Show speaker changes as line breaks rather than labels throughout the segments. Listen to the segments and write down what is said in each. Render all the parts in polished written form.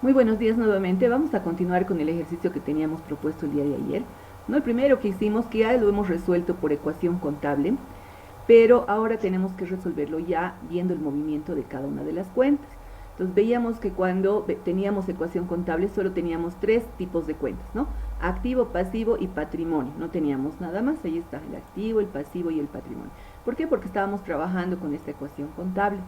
Muy buenos días nuevamente. Vamos a continuar con el ejercicio que teníamos propuesto el día de ayer. ¿No? El primero que hicimos, que ya lo hemos resuelto por ecuación contable, pero ahora tenemos que resolverlo ya viendo el movimiento de cada una de las cuentas. Entonces veíamos que cuando teníamos ecuación contable solo teníamos tres tipos de cuentas, ¿no? Activo, pasivo y patrimonio. No teníamos nada más. Ahí está el activo, el pasivo y el patrimonio. ¿Por qué? Porque estábamos trabajando con esta ecuación contable.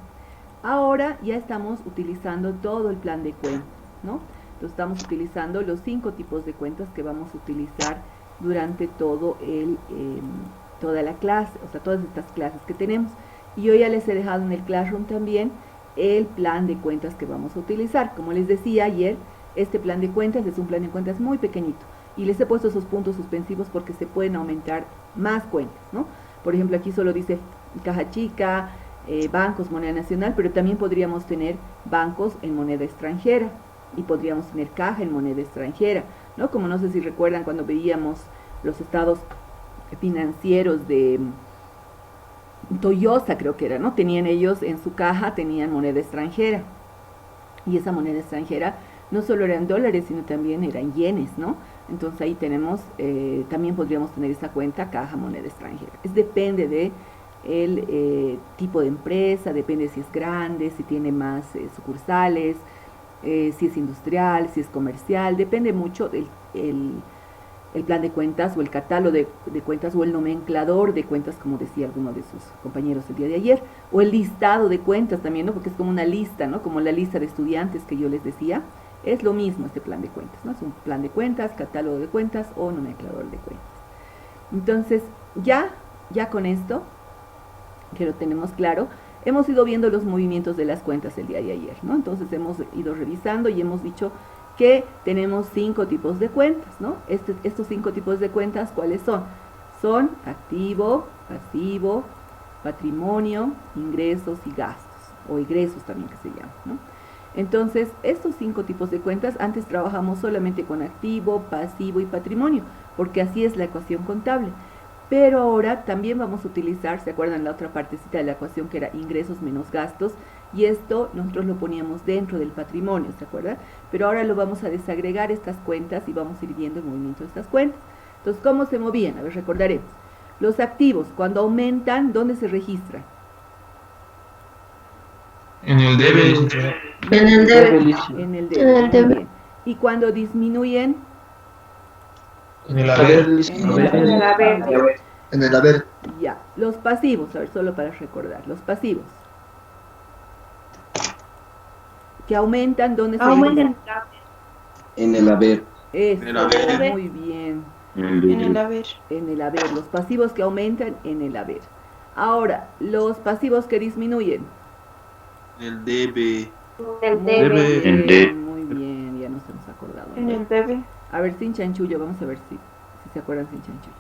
Ahora ya estamos utilizando todo el plan de cuentas, ¿no? Entonces estamos utilizando los 5 tipos de cuentas que vamos a utilizar durante toda la clase, o sea, todas estas clases que tenemos. Y yo ya les he dejado en el Classroom también el plan de cuentas que vamos a utilizar. Como les decía ayer, este plan de cuentas es un plan de cuentas muy pequeñito. Y les he puesto esos puntos suspensivos porque se pueden aumentar más cuentas, ¿no? Por ejemplo, aquí solo dice caja chica, bancos, moneda nacional, pero también podríamos tener bancos en moneda extranjera y podríamos tener caja en moneda extranjera, ¿no? Como no sé si recuerdan cuando veíamos los estados financieros de Toyosa, creo que era, ¿no? Tenían ellos en su caja, tenían moneda extranjera y esa moneda extranjera no solo eran dólares, sino también eran yenes, ¿no? Entonces ahí tenemos, también podríamos tener esa cuenta caja moneda extranjera. Depende de el tipo de empresa, depende si es grande, si tiene más sucursales, si es industrial, si es comercial, depende mucho del el plan de cuentas o el catálogo de cuentas o el nomenclador de cuentas, como decía alguno de sus compañeros el día de ayer, o el listado de cuentas también, ¿no? Porque es como una lista, ¿no? Como la lista de estudiantes que yo les decía, es lo mismo este plan de cuentas, ¿no? Es un plan de cuentas, catálogo de cuentas o nomenclador de cuentas. Entonces, ya con esto, que lo tenemos claro, hemos ido viendo los movimientos de las cuentas el día de ayer, ¿no? Entonces hemos ido revisando y hemos dicho que tenemos 5 tipos de cuentas, ¿no? Estos 5 tipos de cuentas, ¿cuáles son? Son activo, pasivo, patrimonio, ingresos y gastos, o egresos también que se llama, ¿no? Entonces, estos 5 tipos de cuentas, antes trabajamos solamente con activo, pasivo y patrimonio, porque así es la ecuación contable. Pero ahora también vamos a utilizar, ¿se acuerdan la otra partecita de la ecuación que era ingresos menos gastos? Y esto nosotros lo poníamos dentro del patrimonio, ¿se acuerdan? Pero ahora lo vamos a desagregar estas cuentas y vamos a ir viendo el movimiento de estas cuentas. Entonces, ¿cómo se movían? A ver, recordaremos. Los activos, cuando aumentan, ¿dónde se registran?
En el debe.
En el debe.
En el
En
debe,
el
muy
debe.
bien. Y cuando disminuyen,
En el haber.
en el haber.
En el haber.
Ya. Los pasivos, a ver, solo para recordar. Los pasivos. Que aumentan, ¿dónde se registran?
En el haber.
Eso,
En el haber.
muy bien.
En el haber.
En el haber. Los pasivos que aumentan en el haber. Ahora, los pasivos que disminuyen.
En el debe.
Muy bien, ya nos hemos acordado.
En el debe.
A ver, sin chanchullo, vamos a ver si se acuerdan sin chanchullo.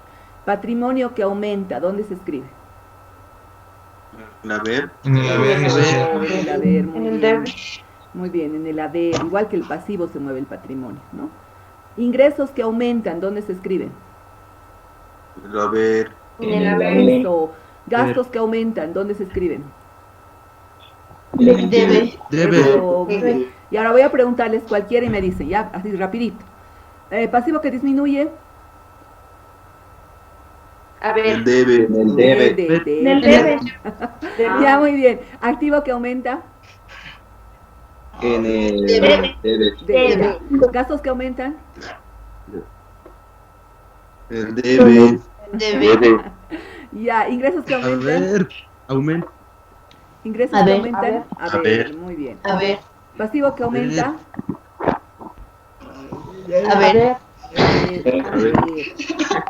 Patrimonio que aumenta, ¿dónde se escribe?
En el haber.
En el haber, muy
En el
bien.
debe.
Muy bien, en el haber, igual que el pasivo se mueve el patrimonio, ¿no? Ingresos que aumentan, ¿dónde se escriben?
En el haber.
En el haber.
Eso. Gastos que aumentan, ¿dónde se escriben?
En el debe.
Eso, muy bien. Y ahora voy a preguntarles cualquiera y me dicen, ya, así rapidito. Pasivo que disminuye.
A ver.
El debe.
En el debe.
En el debe.
Ya, muy bien. Activo que aumenta.
En el debe.
Ya. Gastos que aumentan.
El debe.
Debe.
Ya. Ingresos que
A
aumentan.
ver. Aumenta.
Ingresos
A
que
ver.
aumentan.
A ver.
Muy bien.
A ver.
Pasivo que aumenta.
A ver.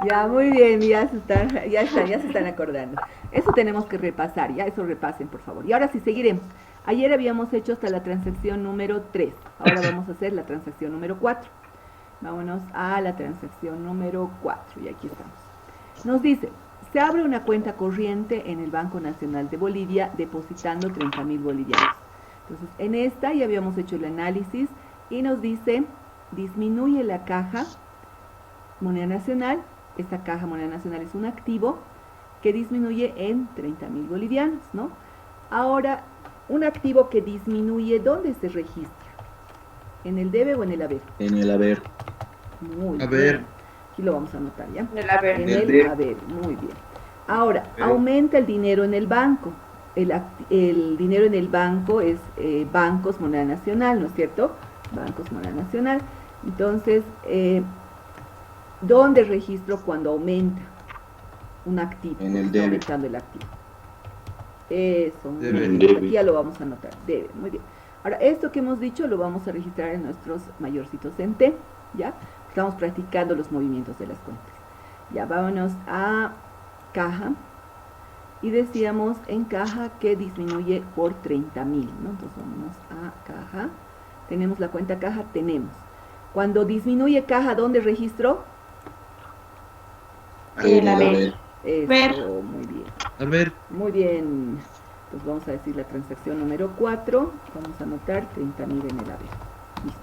Ya, muy bien, ya se están acordando. Eso tenemos que repasar, ya eso repasen, por favor. Y ahora sí, seguiremos. Ayer habíamos hecho hasta la transacción número 3. Ahora vamos a hacer la transacción número 4. Vámonos a la transacción número 4. Y aquí estamos. Nos dice, se abre una cuenta corriente en el Banco Nacional de Bolivia depositando 30.000 bolivianos. Entonces, en esta ya habíamos hecho el análisis y nos dice, disminuye la caja moneda nacional. Esta caja moneda nacional es un activo que disminuye en 30.000 bolivianos, ¿no? Ahora, un activo que disminuye, ¿dónde se registra? ¿En el debe o en el haber?
En el haber.
Muy
Haber.
bien. Aquí lo vamos a anotar, ¿ya?
En el haber.
En
el
el
debe.
haber, muy bien. Ahora,
Ok.
aumenta el dinero en el banco. El dinero en el banco es bancos, moneda nacional, ¿no es cierto? Bancos, moneda nacional. Entonces, ¿dónde registro cuando aumenta un activo?
En el
Está
debe.
aumentando el activo. Eso, muy
Debe.
bien.
Debe.
Aquí ya lo vamos a anotar. Debe, muy bien. Ahora, esto que hemos dicho lo vamos a registrar en nuestros mayorcitos en T, ¿ya? Estamos practicando los movimientos de las cuentas. Ya, vámonos a caja. Y decíamos en caja que disminuye por 30.000, ¿no? Entonces vamos a caja. Tenemos la cuenta caja, tenemos. Cuando disminuye caja, ¿dónde registro?
En el haber.
Eso,
Ver.
muy bien.
A ver,
Muy bien. Pues vamos a decir la transacción número 4. Vamos a anotar 30.000 en el haber. Listo.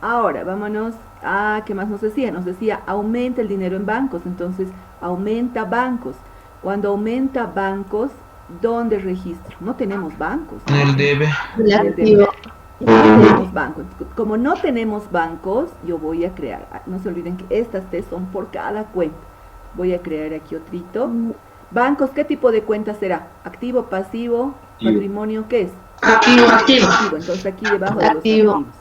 Ahora, vámonos a, ¿qué más nos decía? Nos decía, aumenta el dinero en bancos. Entonces, aumenta bancos. Cuando aumenta bancos, ¿dónde registro? No tenemos bancos. ¿no?
en el debe.
En el debe. No tenemos bancos. Como no tenemos bancos, yo voy a crear. No se olviden que estas T son por cada cuenta. Voy a crear aquí otrito. Bancos, ¿qué tipo de cuenta será? Activo, pasivo,
Activo.
patrimonio, ¿qué es?
Activo.
Activo. Entonces aquí debajo de los
Activo.
activos.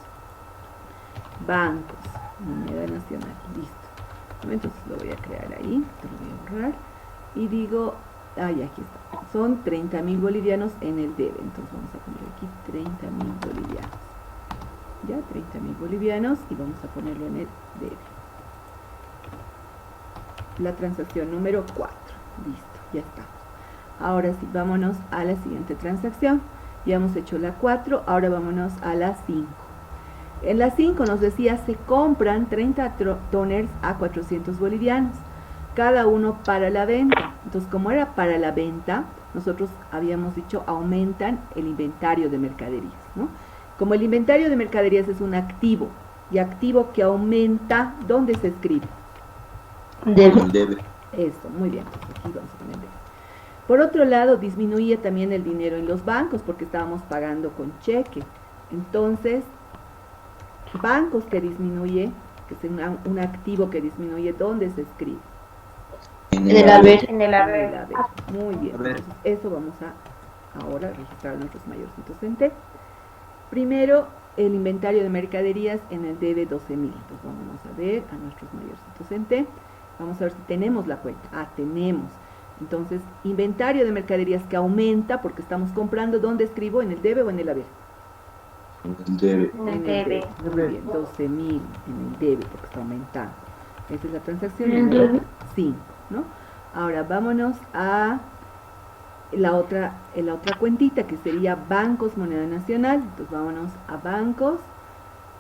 Bancos, moneda nacional, listo. Entonces lo voy a crear ahí, esto lo voy a borrar. Y digo, aquí está. Son 30.000 bolivianos en el debe. Entonces vamos a poner aquí 30.000 bolivianos. Ya, 30.000 bolivianos y vamos a ponerlo en el debe. La transacción número 4. Listo, ya está. Ahora sí, vámonos a la siguiente transacción. Ya hemos hecho la 4, ahora vámonos a la 5. En la 5 nos decía, se compran 30 toners a 400 bolivianos, cada uno para la venta. Entonces, como era para la venta, nosotros habíamos dicho, aumentan el inventario de mercaderías, ¿no? Como el inventario de mercaderías es un activo, y activo que aumenta, ¿dónde se escribe?
En el debe.
Eso, muy bien, entonces aquí vamos a poner debe. Por otro lado, disminuye también el dinero en los bancos, porque estábamos pagando con cheque. Entonces, bancos que disminuye, que es un activo que disminuye, ¿dónde se escribe?
En
En el haber. En el
En el
haber.
haber. Muy bien,
Haber.
entonces eso vamos a ahora registrar nuestros mayorcitos en T. Primero, el inventario de mercaderías en el debe 12.000. Entonces vamos a ver a nuestros mayorcitos en T. Vamos a ver si tenemos la cuenta. Tenemos. Entonces, inventario de mercaderías que aumenta porque estamos comprando. ¿Dónde escribo? ¿En el debe o en el haber?
En el debe.
En el debe.
Muy bien, 12.000 en el debe porque está aumentando. Esa es la transacción
En el
número
debe.
5, ¿no? Ahora vámonos a la otra cuentita que sería bancos, moneda nacional. Entonces vámonos a bancos.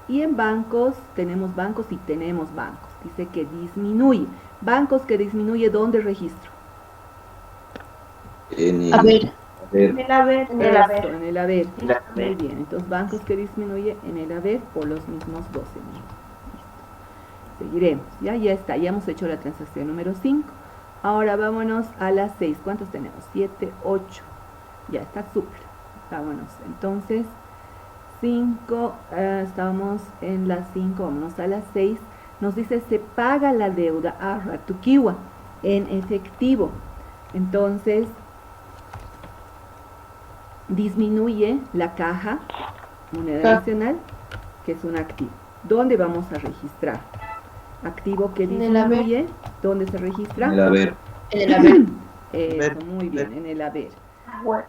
Y en bancos tenemos bancos y tenemos bancos. Dice que disminuye. Bancos que disminuye, ¿dónde registro?
En el
Haber.
haber.
En el haber. En el
Eso,
haber.
en el haber.
En el haber.
Muy bien, entonces bancos que disminuye en el haber por los mismos 12.000. Seguiremos, ya está, ya hemos hecho la transacción número 5. Ahora vámonos a las 6. ¿Cuántos tenemos? 7, 8. Ya está súper. Vámonos. Entonces, 5, estábamos en las 5, vámonos a las 6. Nos dice, se paga la deuda a Ratuquiwa en efectivo. Entonces, disminuye la caja, moneda nacional, que es un activo. ¿Dónde vamos a registrar? Activo que
En el haber.
disminuye, ¿dónde se registra?
En el haber.
En el haber.
Eso, muy bien, en el haber.
Bueno.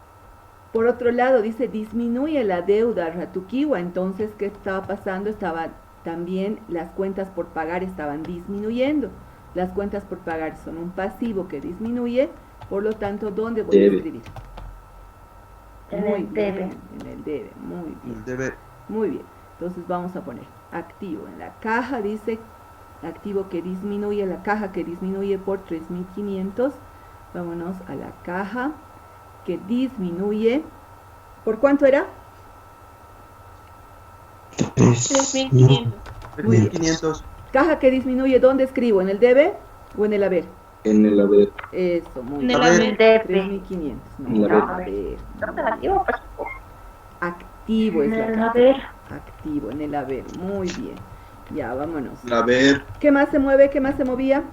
Por otro lado, dice, disminuye la deuda Ratuquiwa. Entonces, ¿qué estaba pasando? Estaba también, las cuentas por pagar estaban disminuyendo. Las cuentas por pagar son un pasivo que disminuye, por lo tanto, ¿dónde voy
Debe.
a escribir?
En
Muy
el
bien,
debe.
en el debe, muy bien.
el debe.
Muy bien, entonces vamos a poner activo. En la caja dice activo que disminuye, la caja que disminuye por 3.500. Vámonos a la caja que disminuye. ¿Por cuánto era?
3.500.
Muy bien.
3.500.
Caja que disminuye, ¿dónde escribo? ¿En el debe o en el haber?
En el haber.
Eso, muy
En
bien.
el haber. Debe.
3.500.
En el
No,
haber.
haber.
No, negativo, pues.
Activo es
En
la
el
caja.
haber.
activo, en el haber. Muy bien. Ya, vámonos.
El haber.
¿Qué más se mueve? ¿Qué más se movía?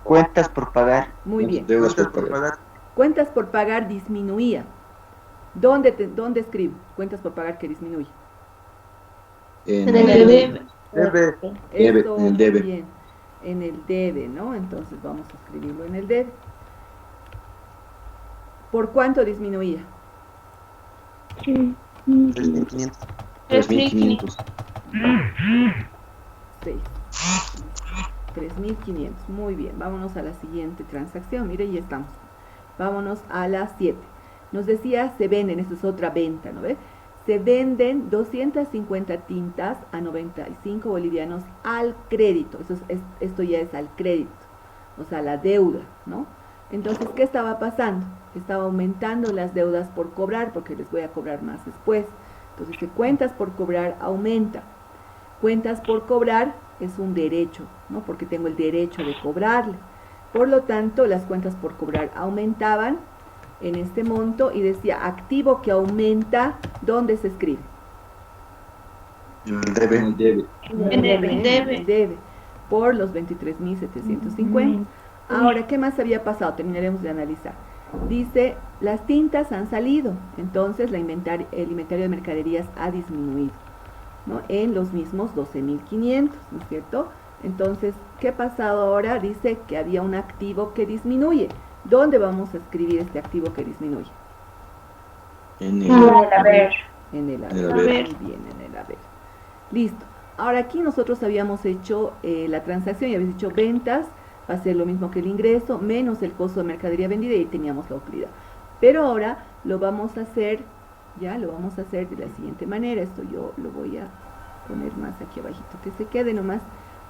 Cuentas por pagar.
Muy bien.
Deudas
Cuentas
por
por
pagar.
pagar.
Cuentas por pagar disminuía. ¿Dónde escribo? Cuentas por pagar que disminuye.
En
En el
el
debe.
Debe.
Debe,
Eso,
en el
muy
debe.
bien. En el debe, ¿no? Entonces vamos a escribirlo en el debe. ¿Por cuánto disminuía?
3.500.
3.500.
6. 3.500. Muy bien. Vámonos a la siguiente transacción. Mire, ya estamos. Vámonos a las 7. Nos decía, se venden, esta es otra venta, ¿no ve? Se venden 250 tintas a 95 bolivianos al crédito. Esto ya es al crédito, o sea, la deuda, ¿no? Entonces, ¿qué estaba pasando? Estaba aumentando las deudas por cobrar, porque les voy a cobrar más después. Entonces, que cuentas por cobrar aumenta. Cuentas por cobrar es un derecho, ¿no? Porque tengo el derecho de cobrarle. Por lo tanto, las cuentas por cobrar aumentaban en este monto y decía activo que aumenta, ¿dónde se escribe?
En el
En
debe.
el debe.
En el debe.
Debe, por los 23.750. Ahora, ¿qué más había pasado? Terminaremos de analizar. Dice, las tintas han salido, entonces el inventario de mercaderías ha disminuido, ¿no? En los mismos 12.500, ¿no es cierto? Entonces, ¿qué ha pasado ahora? Dice que había un activo que disminuye. ¿Dónde vamos a escribir este activo que disminuye?
En
En el haber.
En el haber.
En el haber.
Muy bien, en el haber. Listo. Ahora aquí nosotros habíamos hecho la transacción y habíamos dicho ventas, va a ser lo mismo que el ingreso, menos el costo de mercadería vendida y teníamos la utilidad. Pero ahora lo vamos a hacer, ya lo vamos a hacer de la siguiente manera. Esto yo lo voy a poner más aquí abajito, que se quede nomás,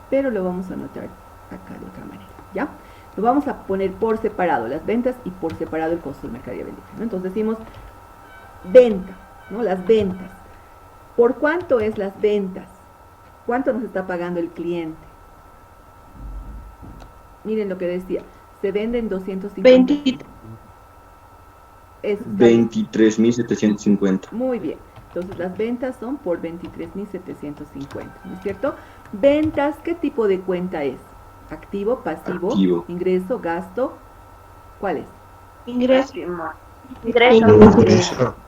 pero lo vamos a anotar acá de otra manera, ¿ya? Lo vamos a poner por separado las ventas y por separado el costo de mercadería vendida, ¿no? Entonces decimos venta, ¿no? Las ventas. ¿Por cuánto es las ventas? ¿Cuánto nos está pagando el cliente? Miren lo que decía. Se venden 250.
20.
Eso está bien.
23.750.
Muy bien. Entonces las ventas son por 23.750, ¿no es cierto? Ventas, ¿qué tipo de cuenta es? Activo, pasivo,
Activo.
ingreso, gasto. ¿Cuál es?
Ingreso.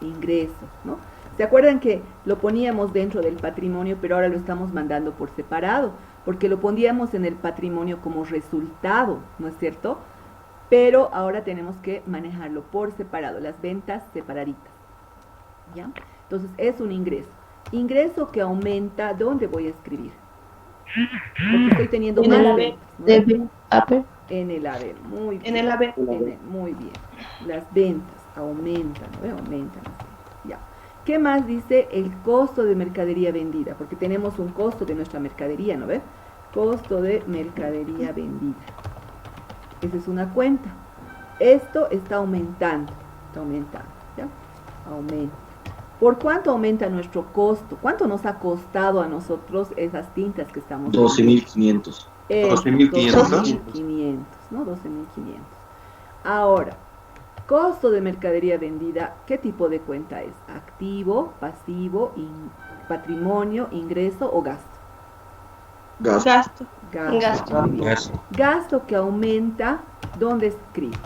Ingreso, ¿no? ¿Se acuerdan que lo poníamos dentro del patrimonio, pero ahora lo estamos mandando por separado? Porque lo poníamos en el patrimonio como resultado, ¿no es cierto? Pero ahora tenemos que manejarlo por separado, las ventas separaditas, ¿ya? Entonces es un ingreso. Ingreso que aumenta, ¿dónde voy a escribir? Porque estoy teniendo
En
más
el haber.
ventas, ¿no?
Debe. Haber.
En el haber, muy bien.
En el haber.
Muy bien. Las ventas aumentan, ¿no? Aumentan. Ya. ¿Qué más dice el costo de mercadería vendida? Porque tenemos un costo de nuestra mercadería, ¿no ve? Costo de mercadería vendida. Esa es una cuenta. Esto está aumentando, ¿ya? Aumenta. ¿Por cuánto aumenta nuestro costo? ¿Cuánto nos ha costado a nosotros esas tintas que estamos vendiendo?
12.500.
12.500, ¿no?
12.500, ¿no? 12.500. Ahora, costo de mercadería vendida, ¿qué tipo de cuenta es? ¿Activo, pasivo, patrimonio, ingreso o gasto?
Gasto.
Gasto.
Gasto. Muy bien.
Gasto.
Gasto que aumenta, ¿dónde escribo?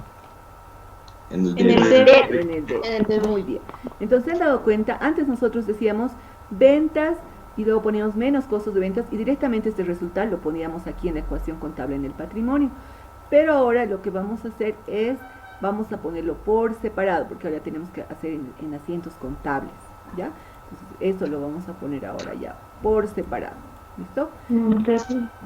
En el
En el
debe.
debe.
En el debe.
En el debe.
Muy bien. Entonces, ¿se han dado cuenta? Antes nosotros decíamos ventas y luego poníamos menos costos de ventas y directamente este resultado lo poníamos aquí en la ecuación contable en el patrimonio. Pero ahora lo que vamos a hacer es, vamos a ponerlo por separado, porque ahora tenemos que hacer en asientos contables, ¿ya? Entonces, eso lo vamos a poner ahora ya, por separado. ¿Listo?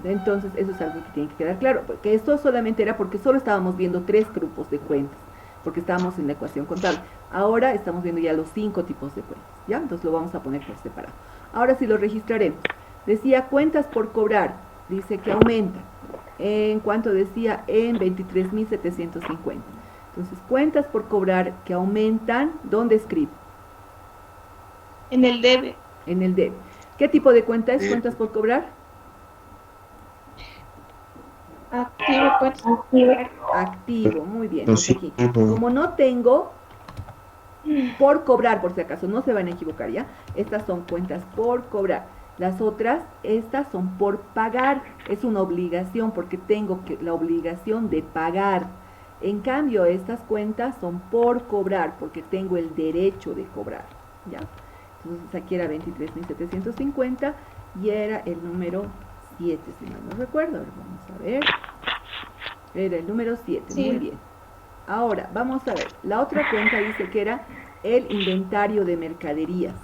Entonces, eso es algo que tiene que quedar claro, porque esto solamente era porque solo estábamos viendo 3 grupos de cuentas, porque estábamos en la ecuación contable. Ahora estamos viendo ya los 5 tipos de cuentas, ¿ya? Entonces lo vamos a poner por separado. Ahora sí lo registraremos. Decía cuentas por cobrar, dice que aumenta. ¿En cuánto decía? En 23.750. Entonces, cuentas por cobrar que aumentan, ¿dónde escribo?
En el debe.
En el debe. ¿Qué tipo de cuenta es?
Debe.
¿Cuentas por cobrar?
Activo. Pues.
Activo, muy bien.
No,
Entonces
sí.
aquí, como no tengo Por cobrar, por si acaso, no se van a equivocar, ¿ya? Estas son cuentas por cobrar. Las otras, estas son por pagar. Es una obligación porque tengo la obligación de pagar. En cambio, estas cuentas son por cobrar porque tengo el derecho de cobrar, ¿ya? Entonces aquí era 23.750 y era el número 7, si mal no recuerdo. A ver, vamos a ver. Era el número 7,
Sí.
muy bien. Ahora, vamos a ver. La otra cuenta dice que era el inventario de mercaderías,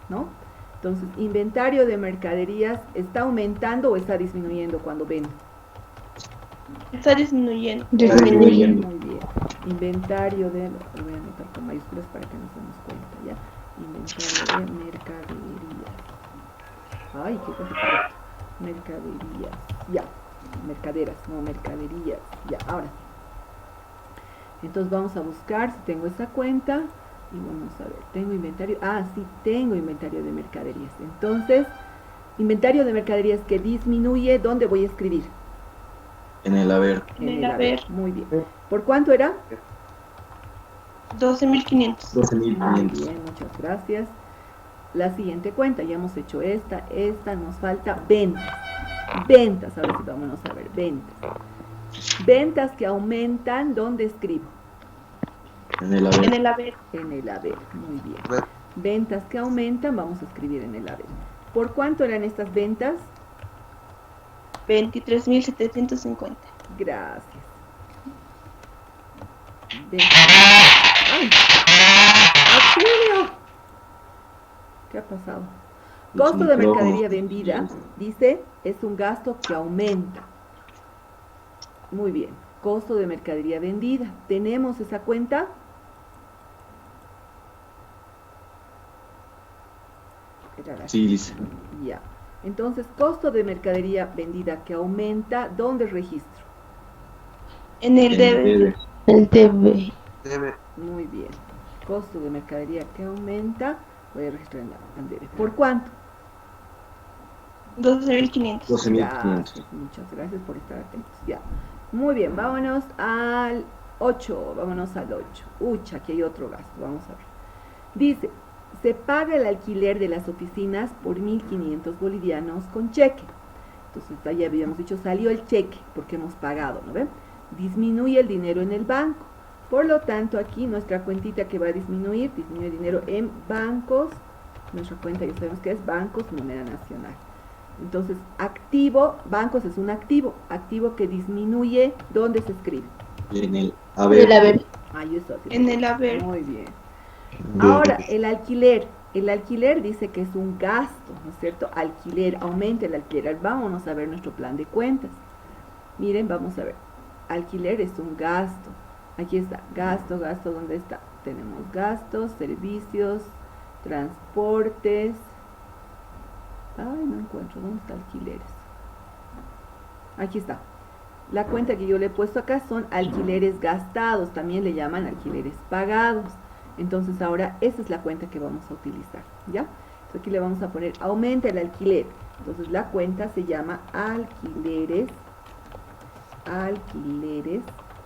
¿no? Entonces, inventario de mercaderías, ¿está aumentando o está disminuyendo cuando vendo?
Está disminuyendo.
Disminuyendo.
Muy bien. Inventario de... Lo voy a anotar con mayúsculas para que nos demos cuenta, ¿ya? Inventario de mercaderías. Ay, qué cosa. Mercaderías. Ya. Mercaderas, no mercaderías. Ya, ahora. Entonces vamos a buscar si tengo esa cuenta. Y vamos a ver, tengo inventario. Ah, sí, tengo inventario de mercaderías. Entonces, inventario de mercaderías que disminuye, ¿dónde voy a escribir?
En el haber.
En el haber.
Muy bien. ¿Por cuánto era?
12.500.
Muy
12.500.
bien, muchas gracias. La siguiente cuenta, ya hemos hecho esta, nos falta ventas. Ventas, ahora sí vámonos a ver, ventas. Ventas que aumentan, ¿dónde escribo?
En el haber.
En el haber.
En el haber, muy bien. Ventas que aumentan, vamos a escribir en el haber. ¿Por cuánto eran estas ventas?
23.750.
Gracias. Ventas. ¡Ay! ¡Auxilio! ¿Qué ha pasado? Costo de mercadería vendida, dice, es un gasto que aumenta. Muy bien. Costo de mercadería vendida. ¿Tenemos esa cuenta?
Sí, dice.
Ya. Entonces, costo de mercadería vendida que aumenta, ¿dónde registro?
En el
En el
debe.
debe.
El debe.
Debe.
Muy bien. Costo de mercadería que aumenta, voy a registrar en el debe. ¿Por cuánto?
12.500.
12.500.
Gracias, muchas gracias por estar atentos. Ya. Muy bien, vámonos al 8. Vámonos al 8. Ucha, aquí hay otro gasto. Vamos a ver. Dice, se paga el alquiler de las oficinas por 1.500 bolivianos con cheque. Entonces, ya habíamos dicho, salió el cheque porque hemos pagado, ¿no ven? Disminuye el dinero en el banco. Por lo tanto, aquí nuestra cuentita que va a disminuye el dinero en bancos. Nuestra cuenta ya sabemos que es bancos, moneda nacional. Entonces, activo, bancos es un activo que disminuye, ¿dónde se escribe?
En el
En el
haber.
haber.
Ahí está.
En el haber.
Muy bien. Ahora, el alquiler dice que es un gasto, ¿no es cierto? Alquiler, aumenta el alquiler. Vámonos a ver nuestro plan de cuentas. Miren, vamos a ver. Alquiler es un gasto. Aquí está, gasto, ¿dónde está? Tenemos gastos, servicios, transportes. Ay, no encuentro, ¿dónde está alquileres? Aquí está. La cuenta que yo le he puesto acá son alquileres gastados, también le llaman alquileres pagados. Entonces ahora esa es la cuenta que vamos a utilizar, ¿ya? Entonces aquí le vamos a poner aumenta el alquiler. Entonces la cuenta se llama alquileres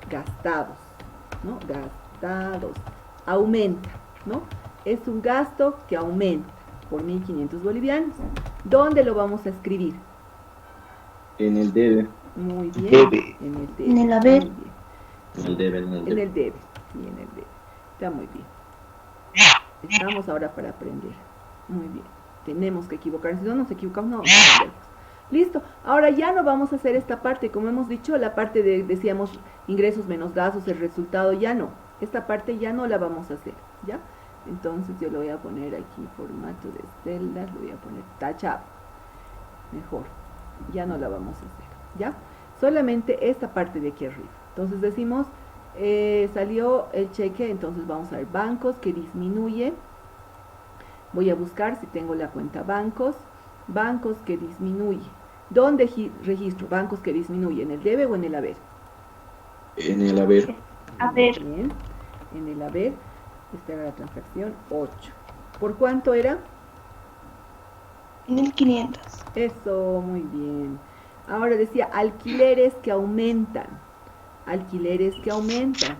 gastados, ¿no? Gastados. Aumenta, ¿no? Es un gasto que aumenta por 1.500 bolivianos. ¿Dónde lo vamos a escribir?
En el debe.
Muy bien.
Debe.
En el debe.
En el haber.
Muy bien.
En el debe. En el
En
debe.
el debe. Sí, en el debe. Está muy bien. Estamos ahora para aprender. Muy bien. Tenemos que equivocarnos. Si no nos equivocamos, no vamos a aprender. Listo. Ahora ya no vamos a hacer esta parte. Como hemos dicho, la parte de, decíamos, ingresos menos gastos, el resultado, ya no. Esta parte ya no la vamos a hacer. ¿Ya? Entonces yo le voy a poner aquí formato de celdas. Le voy a poner tachado. Mejor. Ya no la vamos a hacer. ¿Ya? Solamente esta parte de aquí arriba. Entonces decimos, salió el cheque, entonces vamos a ver bancos que disminuye. Voy a buscar si tengo la cuenta bancos que disminuye. ¿Dónde registro bancos que disminuye? ¿En el debe o en el haber?
En el haber.
Haber.
Bien. En el haber. Esta era la transacción 8. ¿Por cuánto era?
1.500.
Eso, muy bien. Ahora decía alquileres que aumentan. Alquileres que aumentan.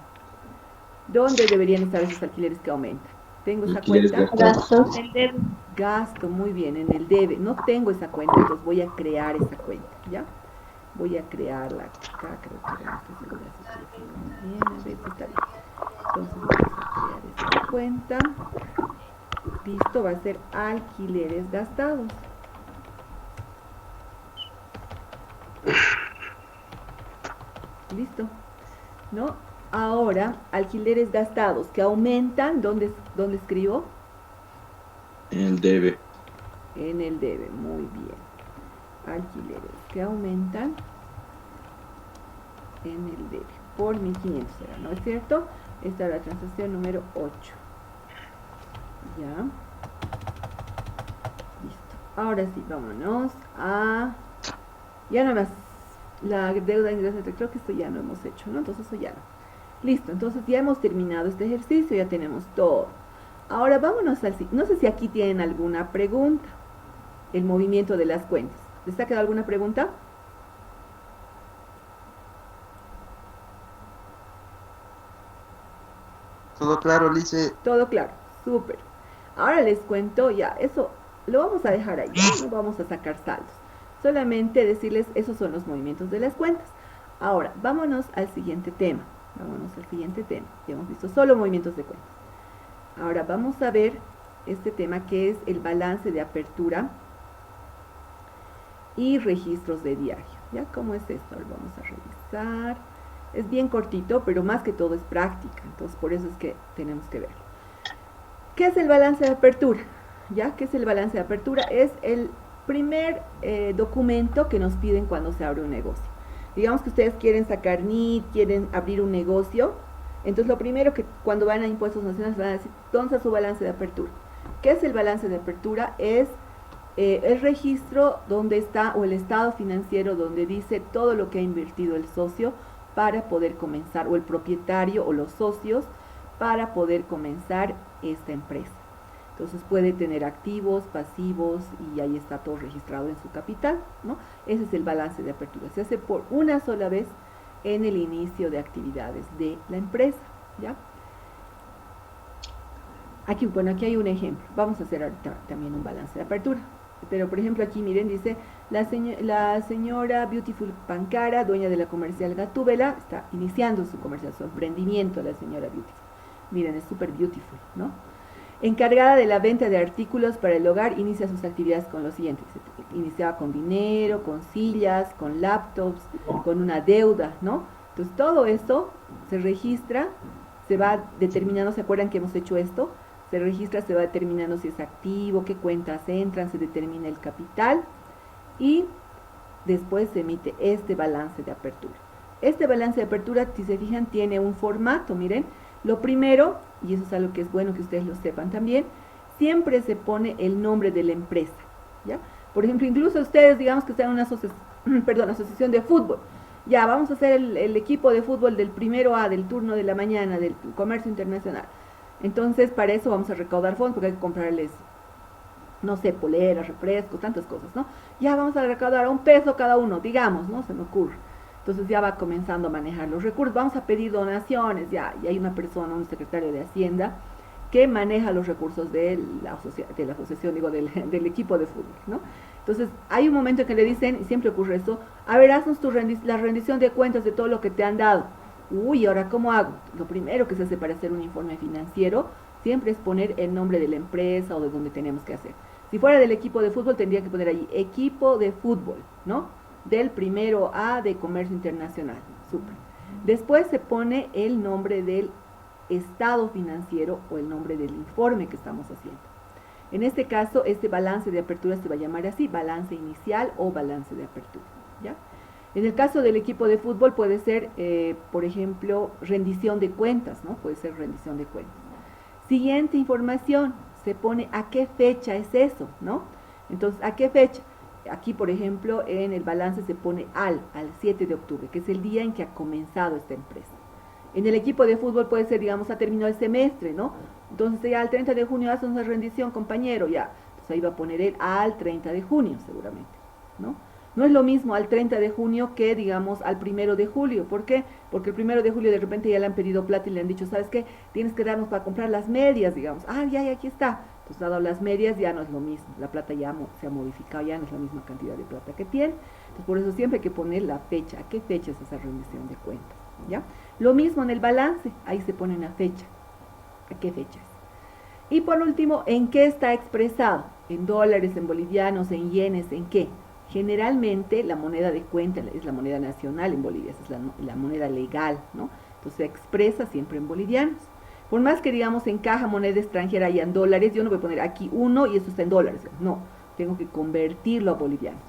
¿Dónde deberían estar esos alquileres que aumentan? Tengo esa
Alquileres
cuenta.
gastados.
El debe.
Gasto, muy bien, en el debe. No tengo esa cuenta, entonces voy a crear esa cuenta, ¿ya? Voy a crearla acá, creo que no estoy segura si estoy haciendo bien, a ver si está bien. Entonces vamos a crear esta cuenta. Listo, va a ser alquileres gastados. Listo, ¿no? Ahora, alquileres gastados que aumentan, ¿dónde escribo?
En el debe.
En el debe, muy bien. Alquileres que aumentan en el debe por 1500 será, ¿no es cierto? Esta es la transacción número 8. Ya. Listo. Ahora sí, vámonos a... Ya nada más. La deuda de ingresos, creo que esto ya no hemos hecho, ¿no? Entonces eso ya no. Listo, entonces ya hemos terminado este ejercicio, ya tenemos todo. Ahora vámonos al... No sé si aquí tienen alguna pregunta. El movimiento de las cuentas. ¿Les ha quedado alguna pregunta?
Todo claro, Lice.
Todo claro, súper. Ahora les cuento ya, eso lo vamos a dejar ahí, ¿ya? No vamos a sacar saldos. Solamente decirles, esos son los movimientos de las cuentas. Ahora, vámonos al siguiente tema. Vámonos al siguiente tema. Ya hemos visto solo movimientos de cuentas. Ahora vamos a ver este tema que es el balance de apertura y registros de diario. ¿Ya? ¿Cómo es esto? Ahora vamos a revisar. Es bien cortito, pero más que todo es práctica. Entonces, por eso es que tenemos que verlo. ¿Qué es el balance de apertura? ¿Ya? ¿Qué es el balance de apertura? Es el primer documento que nos piden cuando se abre un negocio. Digamos que ustedes quieren sacar NIT, quieren abrir un negocio. Entonces, lo primero que cuando van a impuestos nacionales van a decir, ¿dónde está su balance de apertura? ¿Qué es el balance de apertura? Es el registro donde está, o el estado financiero donde dice todo lo que ha invertido el socio para poder comenzar, o el propietario o los socios para poder comenzar esta empresa. Entonces puede tener activos, pasivos y ahí está todo registrado en su capital, ¿no? Ese es el balance de apertura. Se hace por una sola vez en el inicio de actividades de la empresa, ¿ya? Aquí, bueno, aquí hay un ejemplo. Vamos a hacer ahorita también un balance de apertura. Pero, por ejemplo, aquí, miren, dice, la señora Beautiful Pancara, dueña de la comercial Gatúbela, está iniciando su comercial, su emprendimiento, la señora Beautiful. Miren, es súper beautiful, ¿no? Encargada de la venta de artículos para el hogar, inicia sus actividades con lo siguiente. Iniciaba con dinero, con sillas, con laptops, con una deuda, ¿no? Entonces, todo esto se registra, se va determinando, ¿se acuerdan que hemos hecho esto? Se registra, se va determinando si es activo, qué cuentas entran, se determina el capital y después se emite este balance de apertura. Este balance de apertura, si se fijan, tiene un formato, miren. Lo primero, y eso es algo que es bueno que ustedes lo sepan también, siempre se pone el nombre de la empresa, ¿ya? Por ejemplo, incluso ustedes, digamos que están en una asociación de fútbol. Ya, vamos a hacer el equipo de fútbol del primero A, del turno de la mañana, del comercio internacional. Entonces, para eso vamos a recaudar fondos, porque hay que comprarles, no sé, poleras, refrescos, tantas cosas, ¿no? Ya vamos a recaudar a $1 cada uno, digamos, ¿no? Se me ocurre. Entonces ya va comenzando a manejar los recursos. Vamos a pedir donaciones, ya, y hay una persona, un secretario de Hacienda, que maneja los recursos de la asociación, digo, del equipo de fútbol, ¿no? Entonces, hay un momento en que le dicen, y siempre ocurre esto, a ver, haznos la rendición de cuentas de todo lo que te han dado. Uy, ¿ahora cómo hago? Lo primero que se hace para hacer un informe financiero siempre es poner el nombre de la empresa o de donde tenemos que hacer. Si fuera del equipo de fútbol, tendría que poner ahí equipo de fútbol, ¿no? Del primero A de comercio internacional. Súper. Después se pone el nombre del estado financiero o el nombre del informe que estamos haciendo. En este caso, este balance de apertura se va a llamar así, balance inicial o balance de apertura, ¿ya? En el caso del equipo de fútbol puede ser, por ejemplo, rendición de cuentas, ¿no? Puede ser rendición de cuentas. Siguiente información, se pone a qué fecha es eso, ¿no? Entonces, ¿a qué fecha? Aquí, por ejemplo, en el balance se pone al 7 de octubre, que es el día en que ha comenzado esta empresa. En el equipo de fútbol puede ser, digamos, ha terminado el semestre, ¿no? Entonces ya al 30 de junio hace una rendición, compañero, ya. Entonces ahí va a poner el al 30 de junio, seguramente, ¿no? No es lo mismo al 30 de junio que, digamos, al 1 de julio. ¿Por qué? Porque el 1 de julio de repente ya le han pedido plata y le han dicho, ¿sabes qué? Tienes que darnos para comprar las medias, digamos. Ah, ya, aquí está. Entonces, dado las medias, ya no es lo mismo. La plata ya se ha modificado, ya no es la misma cantidad de plata que tiene. Entonces, por eso siempre hay que poner la fecha. ¿A qué fecha es esa rendición de cuentas? ¿Ya? Lo mismo en el balance. Ahí se pone una fecha. ¿A qué fecha es? Y por último, ¿en qué está expresado? ¿En dólares, en bolivianos, en yenes, en qué? Generalmente la moneda de cuenta es la moneda nacional en Bolivia, esa es la moneda legal, ¿no? Entonces se expresa siempre en bolivianos. Por más que digamos en caja moneda extranjera y en dólares, yo no voy a poner aquí 1 y eso está en dólares, no, tengo que convertirlo a bolivianos.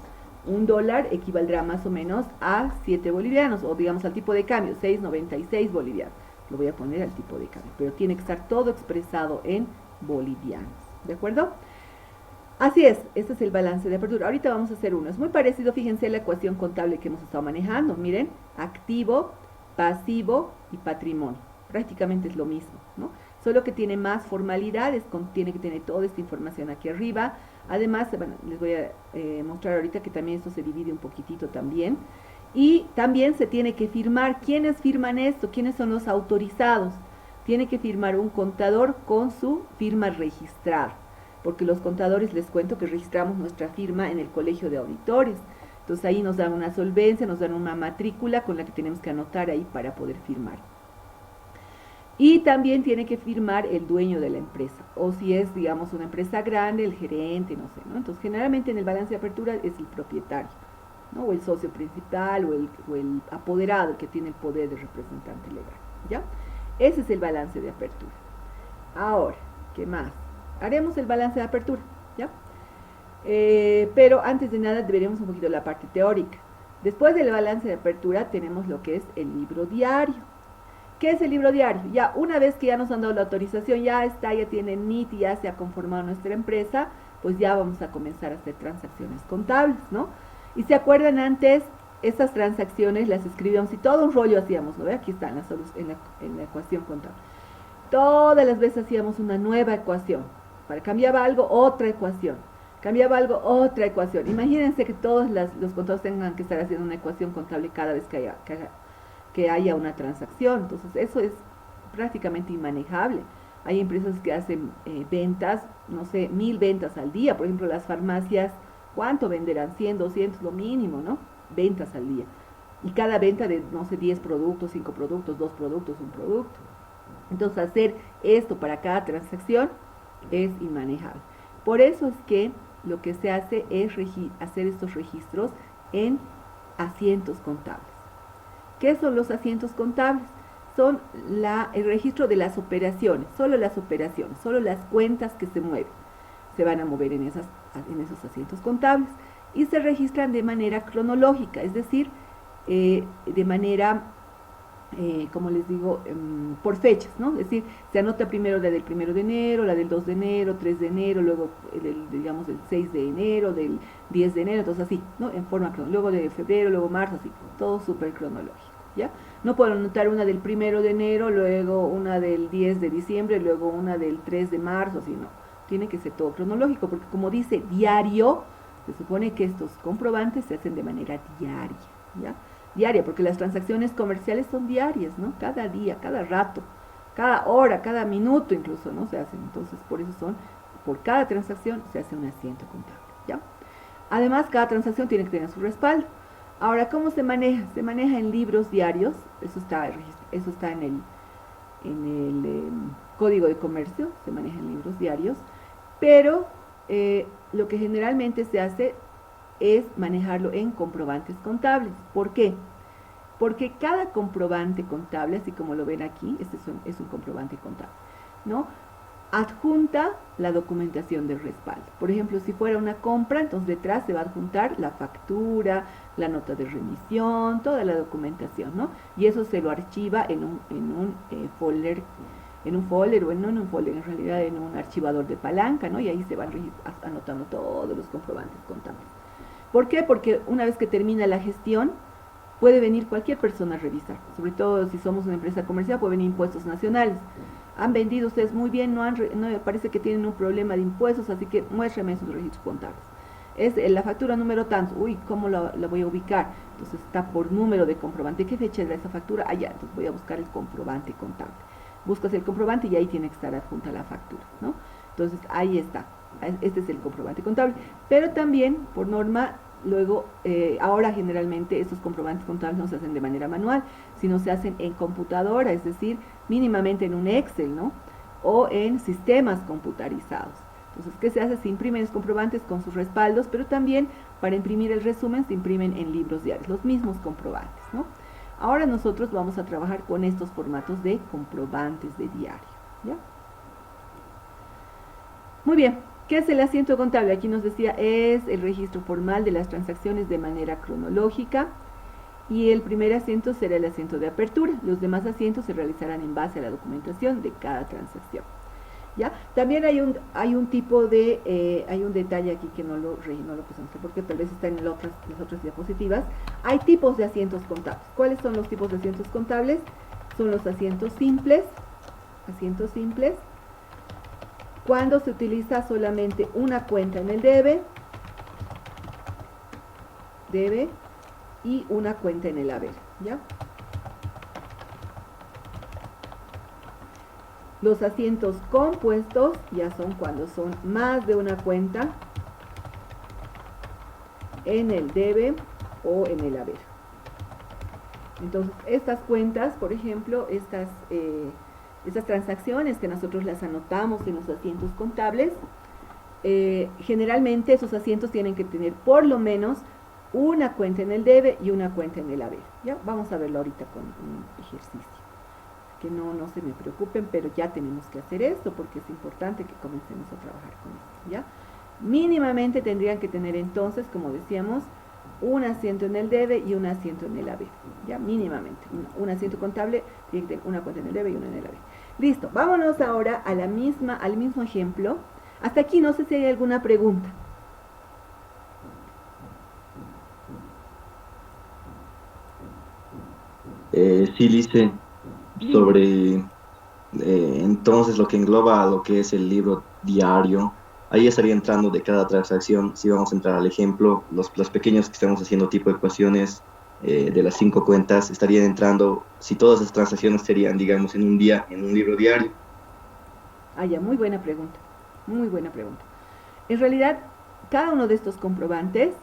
$1 equivaldrá más o menos a 7 bolivianos, o digamos al tipo de cambio, 6,96 bolivianos. Lo voy a poner al tipo de cambio, pero tiene que estar todo expresado en bolivianos, ¿de acuerdo? Así es, este es el balance de apertura. Ahorita vamos a hacer uno. Es muy parecido, fíjense, a la ecuación contable que hemos estado manejando. Miren, activo, pasivo y patrimonio. Prácticamente es lo mismo, ¿no? Solo que tiene más formalidades, tiene que tener toda esta información aquí arriba. Además, bueno, les voy a mostrar ahorita que también esto se divide un poquitito también. Y también se tiene que firmar. ¿Quiénes firman esto? ¿Quiénes son los autorizados? Tiene que firmar un contador con su firma registrada. Porque los contadores, les cuento que registramos nuestra firma en el colegio de auditores. Entonces ahí nos dan una solvencia, nos dan una matrícula con la que tenemos que anotar ahí para poder firmar. Y también tiene que firmar el dueño de la empresa, o si es, digamos, una empresa grande, el gerente, no sé, ¿no? Entonces generalmente en el balance de apertura es el propietario, ¿no? O el socio principal, o el apoderado, el que tiene el poder de representante legal, ¿ya? Ese es el balance de apertura. Ahora, ¿qué más? Haremos el balance de apertura, ¿ya? Pero antes de nada veremos un poquito la parte teórica. Después del balance de apertura tenemos lo que es el libro diario. ¿Qué es el libro diario? Ya una vez que ya nos han dado la autorización, ya está, ya tiene el NIT y ya se ha conformado nuestra empresa, pues ya vamos a comenzar a hacer transacciones contables, ¿no? Y se acuerdan antes, estas transacciones las escribíamos y todo un rollo hacíamos, ¿no? Aquí está en la ecuación contable. Todas las veces hacíamos una nueva ecuación. Cambiaba algo, otra ecuación. Cambiaba algo, otra ecuación. Imagínense que todos los contadores tengan que estar haciendo una ecuación contable cada vez que haya una transacción. Entonces eso es prácticamente inmanejable. Hay empresas que hacen ventas, no sé, 1000 ventas al día. Por ejemplo, las farmacias, ¿cuánto venderán? 100, 200, lo mínimo, ¿no? Ventas al día. Y cada venta de, no sé, 10 productos, 5 productos, 2 productos, 1 producto. Entonces hacer esto para cada transacción es inmanejable. Por eso es que lo que se hace es hacer estos registros en asientos contables. ¿Qué son los asientos contables? Son el registro de las operaciones, solo las cuentas que se mueven. Se van a mover en esos asientos contables y se registran de manera cronológica, es decir, de manera como les digo, por fechas, ¿no? Es decir, se anota primero la del 1 de enero, la del 2 de enero, 3 de enero, luego digamos del 6 de enero, del 10 de enero, entonces así, ¿no? En forma cronológica, luego de febrero, luego marzo, así, todo súper cronológico, ¿ya? No puedo anotar una del 1 de enero, luego una del 10 de diciembre, luego una del 3 de marzo, así, no. Tiene que ser todo cronológico, porque como dice diario, se supone que estos comprobantes se hacen de manera diaria, ¿ya? Diaria, porque las transacciones comerciales son diarias, ¿no? Cada día, cada rato, cada hora, cada minuto incluso, ¿no? Se hacen, entonces por eso por cada transacción se hace un asiento contable, ¿ya? Además, cada transacción tiene que tener su respaldo. Ahora, ¿cómo se maneja? Se maneja en libros diarios, eso está en el Código de Comercio, se maneja en libros diarios, pero lo que generalmente se hace es manejarlo en comprobantes contables. ¿Por qué? Porque cada comprobante contable, así como lo ven aquí, este es un comprobante contable, ¿no? Adjunta la documentación del respaldo. Por ejemplo, si fuera una compra, entonces detrás se va a adjuntar la factura, la nota de remisión, toda la documentación, ¿no? Y eso se lo archiva en un folder, o no en un folder, en realidad en un archivador de palanca, ¿no? Y ahí se van anotando todos los comprobantes contables. ¿Por qué? Porque una vez que termina la gestión, puede venir cualquier persona a revisar. Sobre todo si somos una empresa comercial, pueden venir impuestos nacionales. Han vendido ustedes muy bien, no parece que tienen un problema de impuestos, así que muéstrenme sus registros contables. Es la factura número tanto. Uy, ¿cómo la voy a ubicar? Entonces está por número de comprobante. ¿Qué fecha era esa factura? Allá, entonces voy a buscar el comprobante contable. Buscas el comprobante y ahí tiene que estar adjunta la factura, ¿no? Entonces ahí está. Este es el comprobante contable. Pero también, por norma, luego, ahora generalmente estos comprobantes contables no se hacen de manera manual, sino se hacen en computadora, es decir, mínimamente en un Excel, ¿no? O en sistemas computarizados. Entonces, ¿qué se hace? Se imprimen los comprobantes con sus respaldos, pero también para imprimir el resumen se imprimen en libros diarios, los mismos comprobantes, ¿no? Ahora nosotros vamos a trabajar con estos formatos de comprobantes de diario, ¿ya? Muy bien, ¿qué es el asiento contable? Aquí nos decía, es el registro formal de las transacciones de manera cronológica, y el primer asiento será el asiento de apertura. Los demás asientos se realizarán en base a la documentación de cada transacción. ¿Ya? También hay un tipo de, hay un detalle aquí que no lo pusimos porque tal vez está en las otras diapositivas. Hay tipos de asientos contables. ¿Cuáles son los tipos de asientos contables? Son los asientos simples, cuando se utiliza solamente una cuenta en el debe y una cuenta en el haber, ¿ya? Los asientos compuestos ya son cuando son más de una cuenta en el debe o en el haber. Entonces, estas cuentas, por ejemplo, estas transacciones que nosotros las anotamos en los asientos contables, generalmente esos asientos tienen que tener por lo menos una cuenta en el debe y una cuenta en el haber. ¿Ya? Vamos a verlo ahorita con un ejercicio. Que no se me preocupen, pero ya tenemos que hacer esto porque es importante que comencemos a trabajar con esto, ¿ya? Mínimamente tendrían que tener entonces, como decíamos, un asiento en el debe y un asiento en el haber, ¿ya? Mínimamente, un asiento contable tiene que tener una cuenta en el debe y una en el haber. Listo, vámonos ahora a al mismo ejemplo. Hasta aquí no sé si hay alguna pregunta.
Sí, Lice, sobre entonces lo que engloba lo que es el libro diario, ahí estaría entrando de cada transacción. Si vamos a entrar al ejemplo, los pequeños que estamos haciendo tipo de ecuaciones de las 5 cuentas, estarían entrando, si todas las transacciones serían, digamos, en un día, en un libro diario.
Ah, ya, muy buena pregunta, muy buena pregunta. En realidad, cada uno de estos comprobantes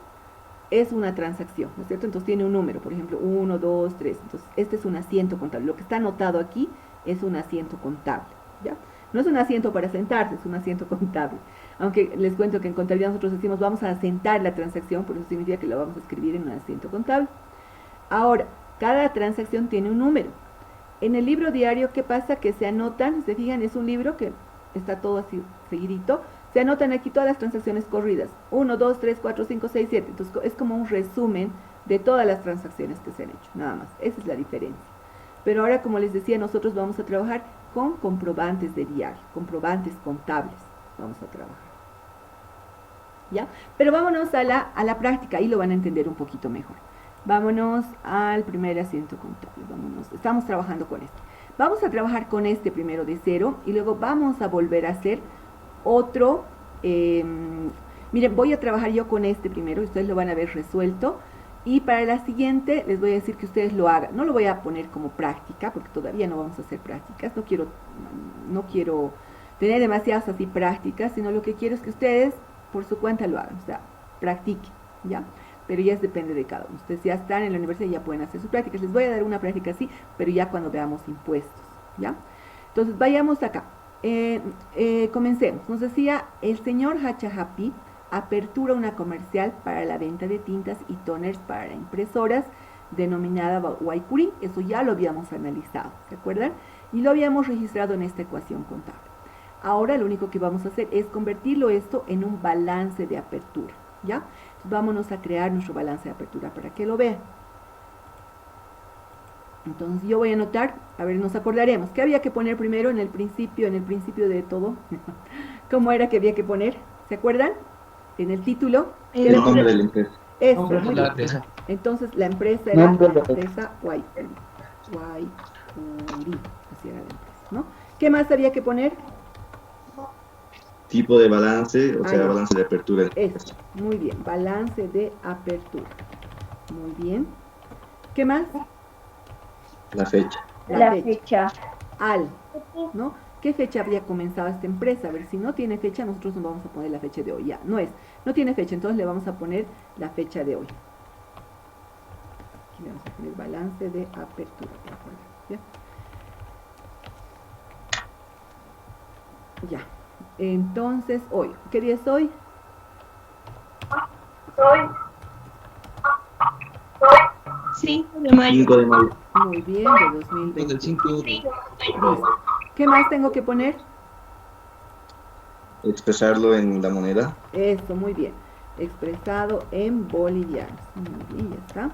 es una transacción, ¿no es cierto? Entonces tiene un número, por ejemplo, 1, 2, 3. Entonces, este es un asiento contable. Lo que está anotado aquí es un asiento contable, ¿ya? No es un asiento para sentarse, es un asiento contable. Aunque les cuento que en contabilidad nosotros decimos vamos a asentar la transacción, por eso significa que la vamos a escribir en un asiento contable. Ahora, cada transacción tiene un número. En el libro diario, ¿qué pasa? Que se anotan, se fijan, es un libro que está todo así seguidito. Se anotan aquí todas las transacciones corridas. 1, 2, 3, 4, 5, 6, 7. Entonces es como un resumen de todas las transacciones que se han hecho. Nada más. Esa es la diferencia. Pero ahora, como les decía, nosotros vamos a trabajar con comprobantes de diario. Comprobantes contables. Vamos a trabajar. ¿Ya? Pero vámonos a la práctica. Ahí lo van a entender un poquito mejor. Vámonos al primer asiento contable. Vámonos. Estamos trabajando con este. Vamos a trabajar con este primero de cero. Y luego vamos a volver a hacer otro, miren, voy a trabajar yo con este primero, ustedes lo van a ver resuelto, y para la siguiente les voy a decir que ustedes lo hagan. No lo voy a poner como práctica, porque todavía no vamos a hacer prácticas, no quiero tener demasiadas así prácticas, sino lo que quiero es que ustedes por su cuenta lo hagan, o sea, practiquen, ¿ya? Pero ya depende de cada uno. Ustedes ya están en la universidad y ya pueden hacer sus prácticas. Les voy a dar una práctica así, pero ya cuando veamos impuestos, ¿ya? Entonces, vayamos acá. Comencemos. Nos decía el señor Hachahapi apertura una comercial para la venta de tintas y toners para impresoras denominada Waikuri. Eso ya lo habíamos analizado, ¿se acuerdan? Y lo habíamos registrado en esta ecuación contable. Ahora lo único que vamos a hacer es convertirlo esto en un balance de apertura, ¿ya? Entonces, vámonos a crear nuestro balance de apertura para que lo vean. Entonces yo voy a anotar, a ver, nos acordaremos, ¿qué había que poner primero en el principio de todo? ¿Cómo era que había que poner? ¿Se acuerdan? En el título.
El nombre de la empresa.
Eso, muy bien. Entonces la empresa era la empresa Waikuri. Así era la empresa, ¿no? ¿Qué más había que poner?
tipo de balance, o
Ah,
sea,
ya.
balance de apertura.
Eso, muy bien, balance de apertura. Muy bien. ¿Qué más?
La fecha.
La fecha. Al, ¿no? ¿Qué fecha habría comenzado esta empresa? A ver, si no tiene fecha, nosotros no vamos a poner la fecha de hoy. Ya, no tiene fecha, entonces le vamos a poner la fecha de hoy. Aquí le vamos a poner balance de apertura, para poner, ¿ya? Ya. Entonces, hoy, ¿qué día es hoy?
5 de mayo.
5 de mayo.
Muy bien, de
Del
2020.
5
Listo. ¿Qué más tengo que poner?
Expresarlo en la moneda.
Eso, muy bien. Expresado en bolivianos. Muy bien, ya está.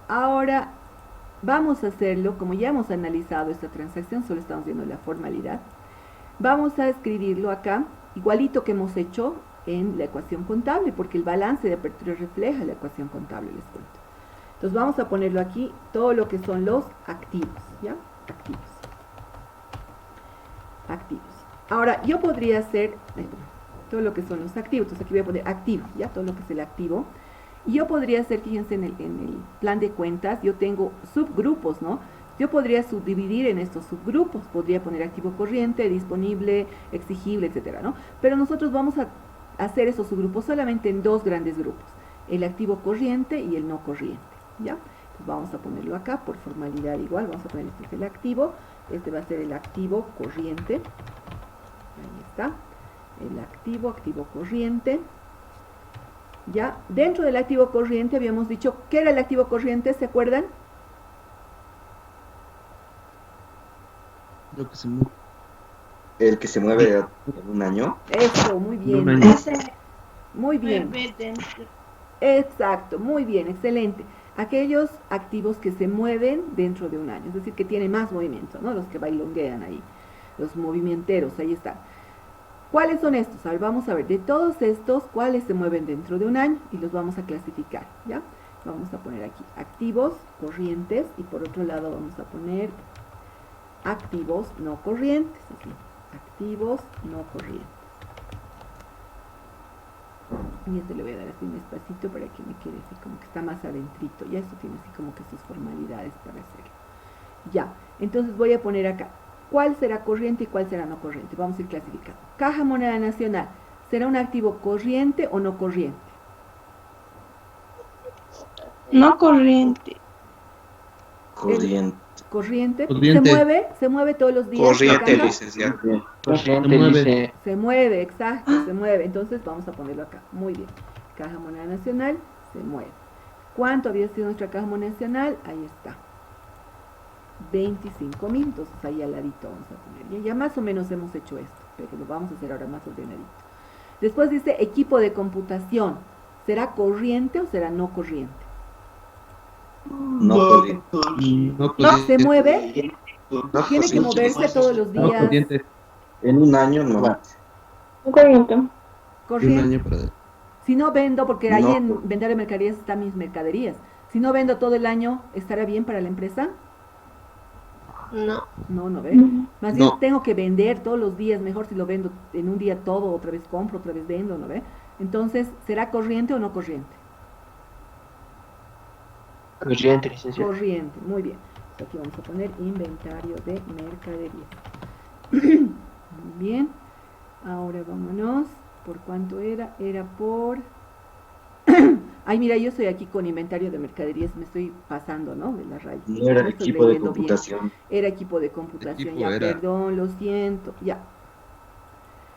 Ahora vamos a hacerlo, como ya hemos analizado esta transacción, solo estamos viendo la formalidad. Vamos a escribirlo acá, igualito que hemos hecho en la ecuación contable, porque el balance de apertura refleja la ecuación contable, les cuento. Entonces vamos a ponerlo aquí, todo lo que son los activos, ¿ya? Activos. Activos. Ahora, yo podría hacer todo lo que son los activos, entonces aquí voy a poner activo, ¿ya? Todo lo que es el activo. Y yo podría hacer, fíjense, en el plan de cuentas, yo tengo subgrupos, ¿no? Yo podría subdividir en estos subgrupos, podría poner activo corriente, disponible, exigible, etcétera, ¿no? Pero nosotros vamos a hacer esos subgrupos solamente en dos grandes grupos, el activo corriente y el no corriente, ¿ya? Entonces vamos a ponerlo acá, por formalidad igual, vamos a poner este es el activo, este va a ser el activo corriente, ahí está, el activo corriente. Ya, dentro del activo corriente habíamos dicho, ¿qué era el activo corriente? ¿Se acuerdan?
Lo que se mueve.
El que se mueve en un año.
Eso, muy bien.
Un año.
Muy bien. Exacto, muy bien, excelente. Aquellos activos que se mueven dentro de un año, es decir, que tienen más movimiento, ¿no? Los que bailonguean ahí, los movimenteros, ahí están. ¿Cuáles son estos? A ver, vamos a ver, de todos estos, ¿cuáles se mueven dentro de un año? Y los vamos a clasificar, ¿ya? Vamos a poner aquí activos corrientes y por otro lado vamos a poner activos no corrientes, así, activos no corrientes. Y este le voy a dar así un espacito para que me quede así como que está más adentrito, ya esto tiene así como que sus formalidades para hacerlo. Ya, entonces voy a poner acá. ¿Cuál será corriente y cuál será no corriente? Vamos a ir clasificando. Caja Moneda Nacional, ¿será un activo corriente o no corriente?
No corriente.
Corriente.
Corriente.
Corriente.
Se mueve todos los días.
Corriente,
Tocando.
licenciado.
Se mueve.
Se mueve, exacto, se mueve. Entonces vamos a ponerlo acá. Muy bien. Caja Moneda Nacional, se mueve. ¿Cuánto había sido nuestra Caja Moneda Nacional? Ahí está. 25.000, entonces ahí al ladito vamos a poner. Ya más o menos hemos hecho esto, pero lo vamos a hacer ahora más ordenadito. Después dice equipo de computación. ¿Será corriente o será no corriente?
No corriente.
No
No, se
corriente.
mueve.
No,
Tiene que moverse todos los
No
días.
corriente.
En un año no.
Corriente.
De un
Corriente.
año para adelante.
Si no vendo, porque ahí
No.
en vender de mercaderías están mis mercaderías. Si no vendo todo el año, ¿estará bien para la empresa?
No.
No, no ve. Más bien
No.
tengo que vender todos los días, mejor si lo vendo en un día todo, otra vez compro, otra vez vendo, ¿no ve? Entonces, ¿será corriente o no corriente?
Corriente, licenciado.
Corriente, muy bien. Entonces, aquí vamos a poner inventario de mercaderías. Muy bien. Ahora vámonos. ¿Por cuánto era? Era por... Ay, mira, yo estoy aquí con inventario de mercaderías, me estoy pasando, ¿no? De la raya.
No era
No estoy
equipo de
leyendo bien.
computación.
Era equipo de computación,
Equipo
ya,
era.
perdón, lo siento, ya.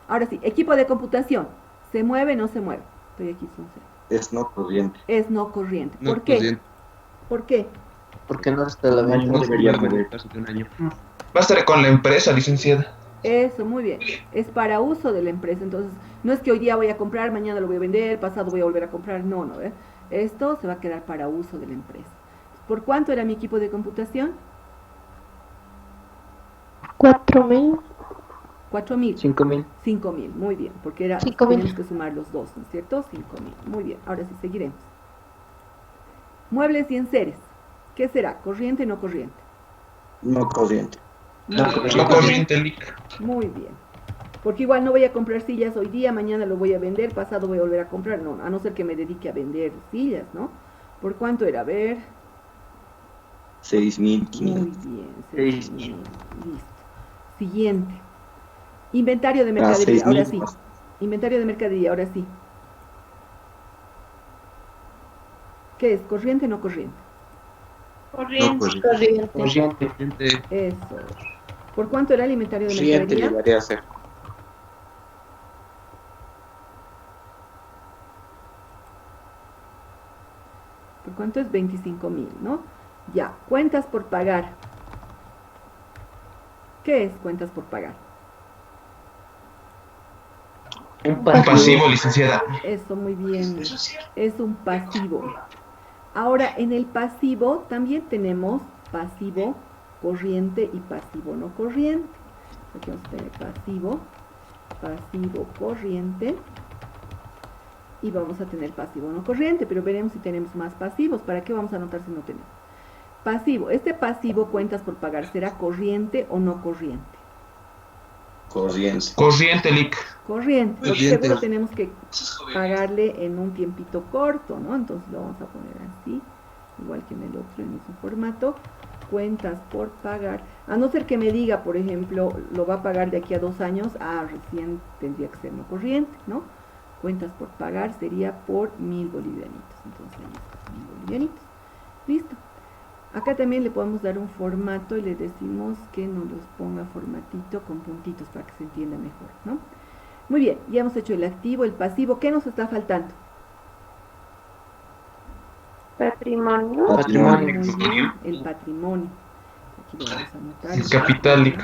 Ahora sí, equipo de computación, ¿se mueve o no se mueve? Estoy aquí, son cero.
Es no corriente.
Es no corriente.
No
¿Por qué?
corriente.
¿Por qué?
Porque no está la
Un año
venta.
no debería
puede
mover.
moverse de un año.
Va a estar con la empresa, licenciada.
Eso, muy bien. Es para uso de la empresa, entonces no es que hoy día voy a comprar, mañana lo voy a vender, pasado voy a volver a comprar, no, no, ¿eh? Esto se va a quedar para uso de la empresa. ¿Por cuánto era mi equipo de computación?
4.000.
4.000.
5.000.
5.000, muy bien, porque era,
5.000.
tenemos que sumar los dos, ¿no es cierto? 5.000, muy bien, ahora sí seguiremos. Muebles y enseres, ¿qué será? ¿Corriente o no corriente?
No corriente.
No
Muy bien.
corriente.
No corriente, Lic.
Muy bien, Porque igual no voy a comprar sillas hoy día, mañana lo voy a vender, pasado voy a volver a comprar, no, a no ser que me dedique a vender sillas, ¿no? ¿Por cuánto era? A ver.
6.500.
Muy bien, 6.000. Listo. Siguiente. Inventario de mercadería, ahora sí. Inventario de mercadería, ahora sí. ¿Qué es? ¿Corriente o no corriente?
Corriente.
Corriente.
Eso. ¿Por cuánto era el inventario de
Corriente
mercadería?
llegaría a ser.
¿Por cuánto es? 25.000, ¿no? Ya, cuentas por pagar. ¿Qué es cuentas por pagar?
Un
Un pasivo, licenciada.
Eso, muy bien. Es un pasivo. Ahora, en el pasivo también tenemos pasivo corriente y pasivo no corriente. Aquí vamos a tener pasivo, pasivo corriente y vamos a tener pasivo no corriente, pero veremos si tenemos más pasivos. ¿Para qué vamos a anotar si no tenemos? Pasivo. Este pasivo, cuentas por pagar, ¿será corriente o no corriente?
Corriente.
Corriente, Lic.
Corriente, porque
Corriente.
seguro tenemos que pagarle en un tiempito corto, ¿no? Entonces lo vamos a poner así, igual que en el otro, en el mismo formato. Cuentas por pagar, a no ser que me diga, por ejemplo, lo va a pagar de aquí a 2 años, recién tendría que ser no corriente, ¿no? Cuentas por pagar sería por 1.000 bolivianitos, entonces ahí está, 1.000 bolivianitos, listo. Acá también le podemos dar un formato y le decimos que nos los ponga formatito con puntitos para que se entienda mejor, ¿no? Muy bien, ya hemos hecho el activo, el pasivo. ¿Qué nos está faltando?
Patrimonio.
Patrimonio.
Muy bien, el patrimonio. Aquí lo vamos a anotar.
El capital, Lic.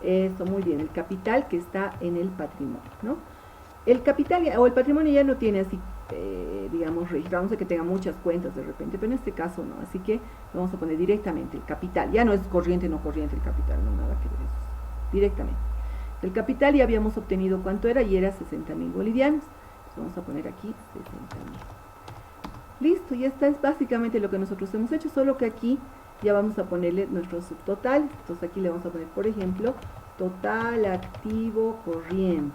Eso, muy bien, el capital que está en el patrimonio, ¿no? El capital o el patrimonio ya no tiene así, digamos, registrado, no sé que tenga muchas cuentas de repente, pero en este caso no, así que lo vamos a poner directamente, el capital, ya no es corriente, no corriente el capital, no nada que ver eso, directamente. El capital ya habíamos obtenido cuánto era y era 60.000 bolivianos, entonces vamos a poner aquí 60.000. Listo, ya está, es básicamente lo que nosotros hemos hecho, solo que aquí ya vamos a ponerle nuestro subtotal, entonces aquí le vamos a poner, por ejemplo, total activo corriente,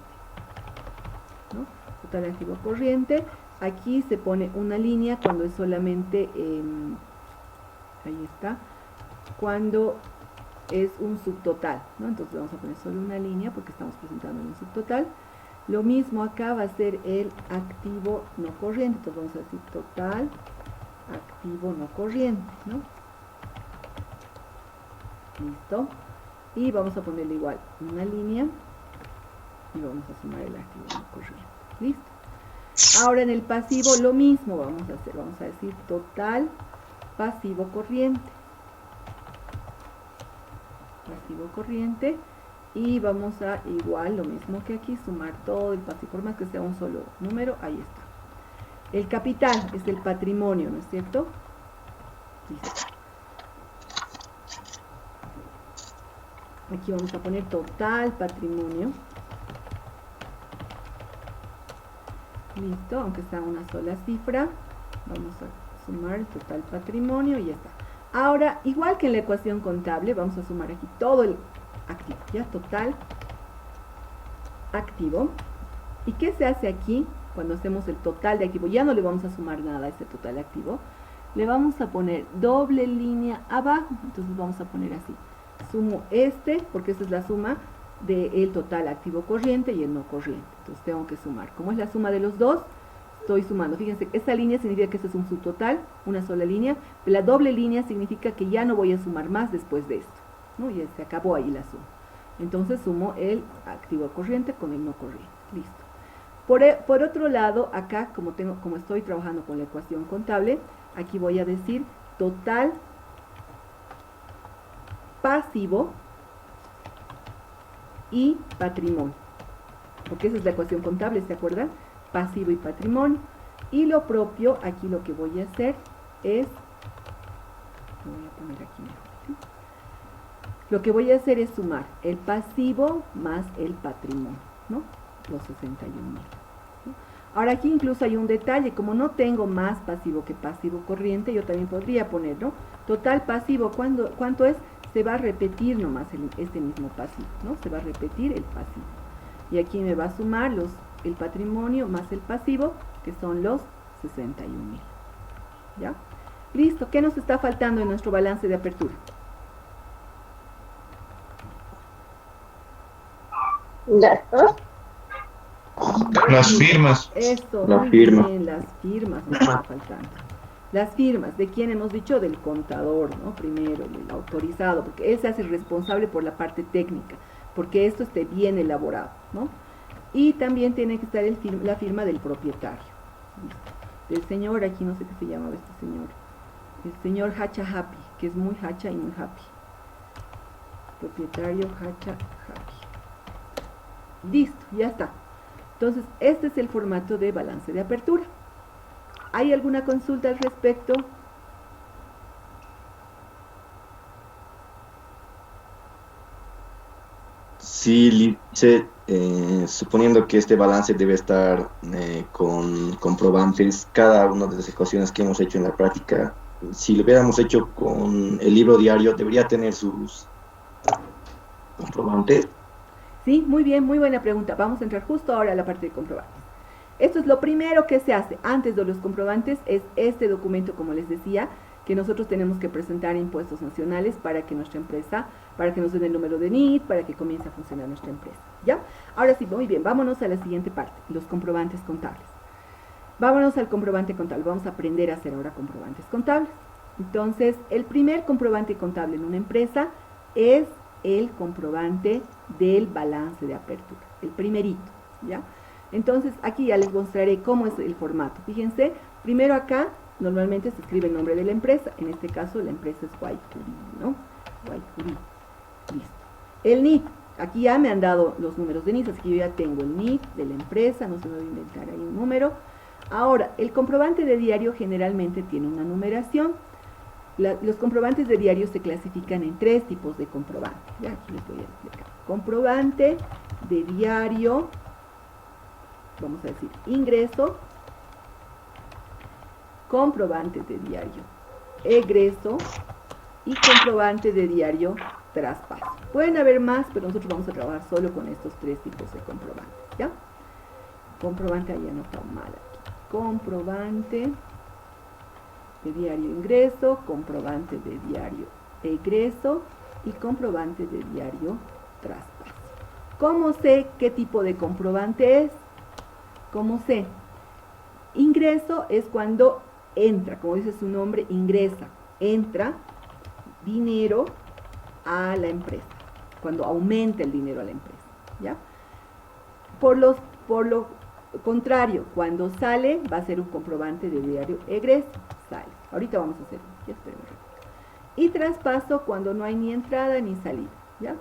¿no? Total activo corriente, aquí se pone una línea cuando es solamente, ahí está, cuando es un subtotal, ¿no? Entonces vamos a poner solo una línea porque estamos presentando un subtotal. Lo mismo acá va a ser el activo no corriente, entonces vamos a decir total activo no corriente, ¿no? Listo. Y vamos a ponerle igual una línea y vamos a sumar el activo no corriente. Listo. Ahora en el pasivo lo mismo vamos a hacer, vamos a decir total pasivo corriente. Pasivo corriente y vamos a igual lo mismo que aquí, sumar todo el pasivo, por más que sea un solo número, ahí está. El capital es el patrimonio, ¿no es cierto? Listo. Aquí vamos a poner total patrimonio. Listo, aunque sea una sola cifra, vamos a sumar el total patrimonio y ya está. Ahora, igual que en la ecuación contable, vamos a sumar aquí todo el activo, ya, total activo. ¿Y qué se hace aquí cuando hacemos el total de activo? Ya no le vamos a sumar nada a ese total activo. Le vamos a poner doble línea abajo, entonces vamos a poner así. Sumo porque esa es la suma del total activo corriente y el no corriente. Entonces tengo que sumar. Como es la suma de los dos, estoy sumando. Fíjense, esta línea significa que este es un subtotal, una sola línea. La doble línea significa que ya no voy a sumar más después de esto, ¿no? Ya se acabó ahí la suma. Entonces sumo el activo corriente con el no corriente. Listo. Por otro lado, acá, como estoy trabajando con la ecuación contable, aquí voy a decir total pasivo y patrimonio, porque esa es la ecuación contable, ¿se acuerdan? Pasivo y patrimonio. Y lo propio, aquí lo que voy a hacer es, lo voy a poner aquí mejor, ¿sí? Lo que voy a hacer es sumar el pasivo más el patrimonio, ¿no? Los 61.000. ¿no? Ahora aquí incluso hay un detalle, como no tengo más pasivo que pasivo corriente, yo también podría poner, ¿no? Total pasivo, ¿cuánto es? Se va a repetir nomás este mismo pasivo, ¿no? Se va a repetir el pasivo. y aquí me va a sumar el patrimonio más el pasivo, que son los 61.000. ¿Ya? Listo. ¿Qué nos está faltando en nuestro balance de apertura?
Gastos.
Las firmas.
Eso,
La
muy
firma.
bien, las firmas nos está faltando. Las firmas, ¿de quién hemos dicho? Del contador, ¿no? Primero, el autorizado, porque él se hace responsable por la parte técnica, porque esto esté bien elaborado, ¿no? Y también tiene que estar la firma del propietario. ¿Listo? Del señor, aquí no sé qué se llama este señor. El señor Hacha Happy, que es muy hacha y muy happy. Propietario Hacha Happy. Listo, ya está. Entonces, este es el formato de balance de apertura. ¿Hay alguna consulta al respecto?
Sí, Lice, suponiendo que este balance debe estar con comprobantes, cada una de las ecuaciones que hemos hecho en la práctica, si lo hubiéramos hecho con el libro diario, debería tener sus comprobantes.
Sí, muy bien, muy buena pregunta. Vamos a entrar justo ahora a la parte de comprobantes. Esto es lo primero que se hace antes de los comprobantes, es este documento, como les decía, que nosotros tenemos que presentar a impuestos nacionales para que nuestra empresa, para que nos den el número de NIT, para que comience a funcionar nuestra empresa. ¿Ya? Ahora sí, muy bien, vámonos a la siguiente parte, los comprobantes contables. Vámonos al comprobante contable, vamos a aprender a hacer ahora comprobantes contables. Entonces, el primer comprobante contable en una empresa es el comprobante del balance de apertura, el primerito, ¿ya? Entonces, aquí ya les mostraré cómo es el formato. Fíjense, primero acá, normalmente se escribe el nombre de la empresa, en este caso la empresa es Guaycurí, ¿no? Guaycurí, listo. El NIT, aquí ya me han dado los números de NIT, así que yo ya tengo el NIT de la empresa, no se me va a inventar ahí un número. Ahora, el comprobante de diario generalmente tiene una numeración. Los comprobantes de diario se clasifican en 3 tipos de comprobantes. Ya, aquí les voy a explicar. Comprobante de diario, vamos a decir ingreso, comprobante de diario egreso y comprobante de diario traspaso. Pueden haber más, pero nosotros vamos a trabajar solo con estos 3 tipos de comprobantes, ¿ya? Comprobante, ahí anotado mal aquí. Comprobante de diario ingreso, comprobante de diario egreso y comprobante de diario traspaso. ¿Cómo sé qué tipo de comprobante es? ¿Cómo sé? Ingreso es cuando entra, como dice su nombre, ingresa, entra dinero a la empresa, cuando aumenta el dinero a la empresa, ¿ya? Por lo contrario, cuando sale, va a ser un comprobante de diario egreso, sale. Ahorita vamos a hacerlo, ya esperemos. Y traspaso cuando no hay ni entrada ni salida, ¿ya?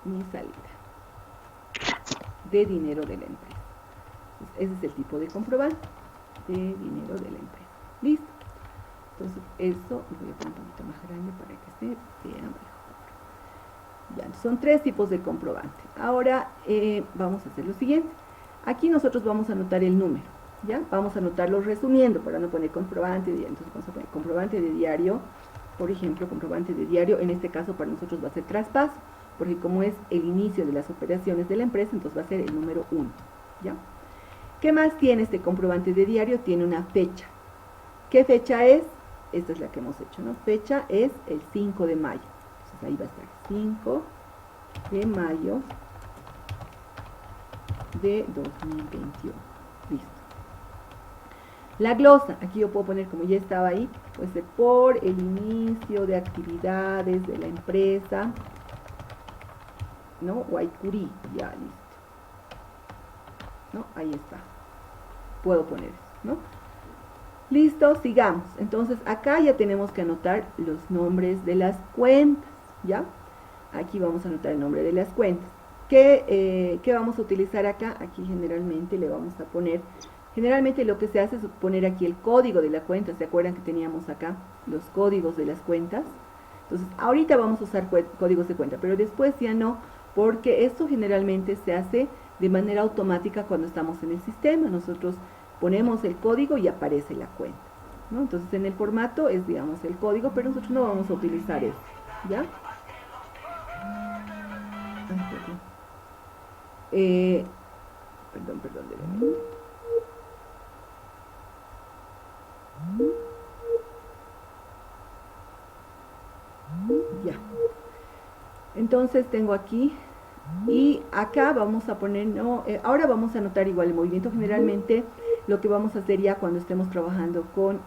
Ni salida de dinero de la empresa. Entonces, ese es el tipo de comprobante de dinero de la empresa. ¿Listo? Entonces, eso lo voy a poner un poquito más grande para que se vea mejor. Ya, son 3 tipos de comprobante. Ahora vamos a hacer lo siguiente. Aquí nosotros vamos a anotar el número, ¿ya? Vamos a anotarlo resumiendo para no poner comprobante de diario. Entonces vamos a poner comprobante de diario, por ejemplo, comprobante de diario, en este caso para nosotros va a ser traspaso, porque como es el inicio de las operaciones de la empresa, entonces va a ser el número 1, ¿ya? ¿Qué más tiene este comprobante de diario? Tiene una fecha. ¿Qué fecha es? Esta es la que hemos hecho, ¿no? Fecha es el 5 de mayo. Entonces ahí va a estar 5 de mayo de 2021. Listo. La glosa, aquí yo puedo poner, como ya estaba ahí, pues por el inicio de actividades de la empresa, ¿no? Guaycurí, ya listo. ¿No? Ahí está. Puedo poner eso, ¿no? Listo, sigamos. Entonces, acá ya tenemos que anotar los nombres de las cuentas, ¿ya? Aquí vamos a anotar el nombre de las cuentas. ¿Qué vamos a utilizar acá? Aquí generalmente le vamos a poner, generalmente lo que se hace es poner aquí el código de la cuenta. ¿Se acuerdan que teníamos acá los códigos de las cuentas? Entonces, ahorita vamos a usar códigos de cuenta, pero después ya no, porque esto generalmente se hace de manera automática cuando estamos en el sistema. Nosotros ponemos el código y aparece la cuenta, ¿no? Entonces en el formato es, digamos, el código, pero nosotros no vamos a utilizar eso, ¿ya? Perdón, déjame. Ya. Entonces tengo aquí y acá vamos a poner, no, ahora vamos a anotar igual el movimiento. Generalmente lo que vamos a hacer ya cuando estemos trabajando con,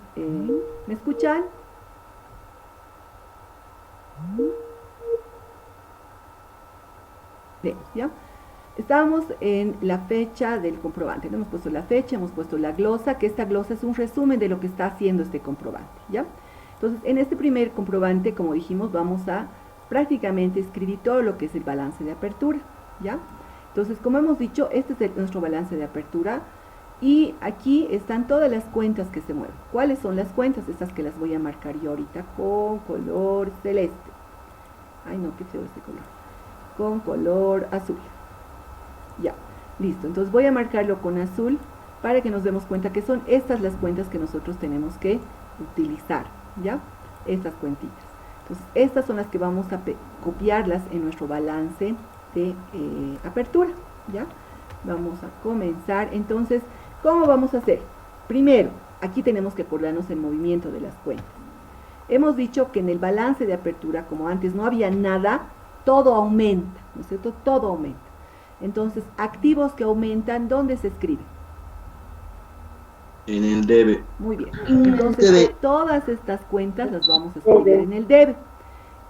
¿me escuchan? Bien, ¿ya? Estábamos en la fecha del comprobante, ¿no? Hemos puesto la fecha, hemos puesto la glosa, que esta glosa es un resumen de lo que está haciendo este comprobante, ¿ya? Entonces, en este primer comprobante, como dijimos, vamos a prácticamente escribir todo lo que es el balance de apertura, ¿ya? Entonces, como hemos dicho, este es nuestro balance de apertura y aquí están todas las cuentas que se mueven. ¿Cuáles son las cuentas? Estas que las voy a marcar yo ahorita con color celeste. Ay, no, qué feo este color. Con color azul. Ya, listo. Entonces voy a marcarlo con azul para que nos demos cuenta que son estas las cuentas que nosotros tenemos que utilizar, ¿ya? Estas cuentitas. Entonces, estas son las que vamos a copiarlas en nuestro balance de apertura, ¿ya? Vamos a comenzar. Entonces, ¿cómo vamos a hacer? Primero, aquí tenemos que acordarnos el movimiento de las cuentas. Hemos dicho que en el balance de apertura, como antes no había nada, todo aumenta, ¿no es cierto? Todo aumenta. Entonces, activos que aumentan, ¿dónde se escribe?
En el debe.
Muy bien. Entonces, todas estas cuentas las vamos a escribir en el debe.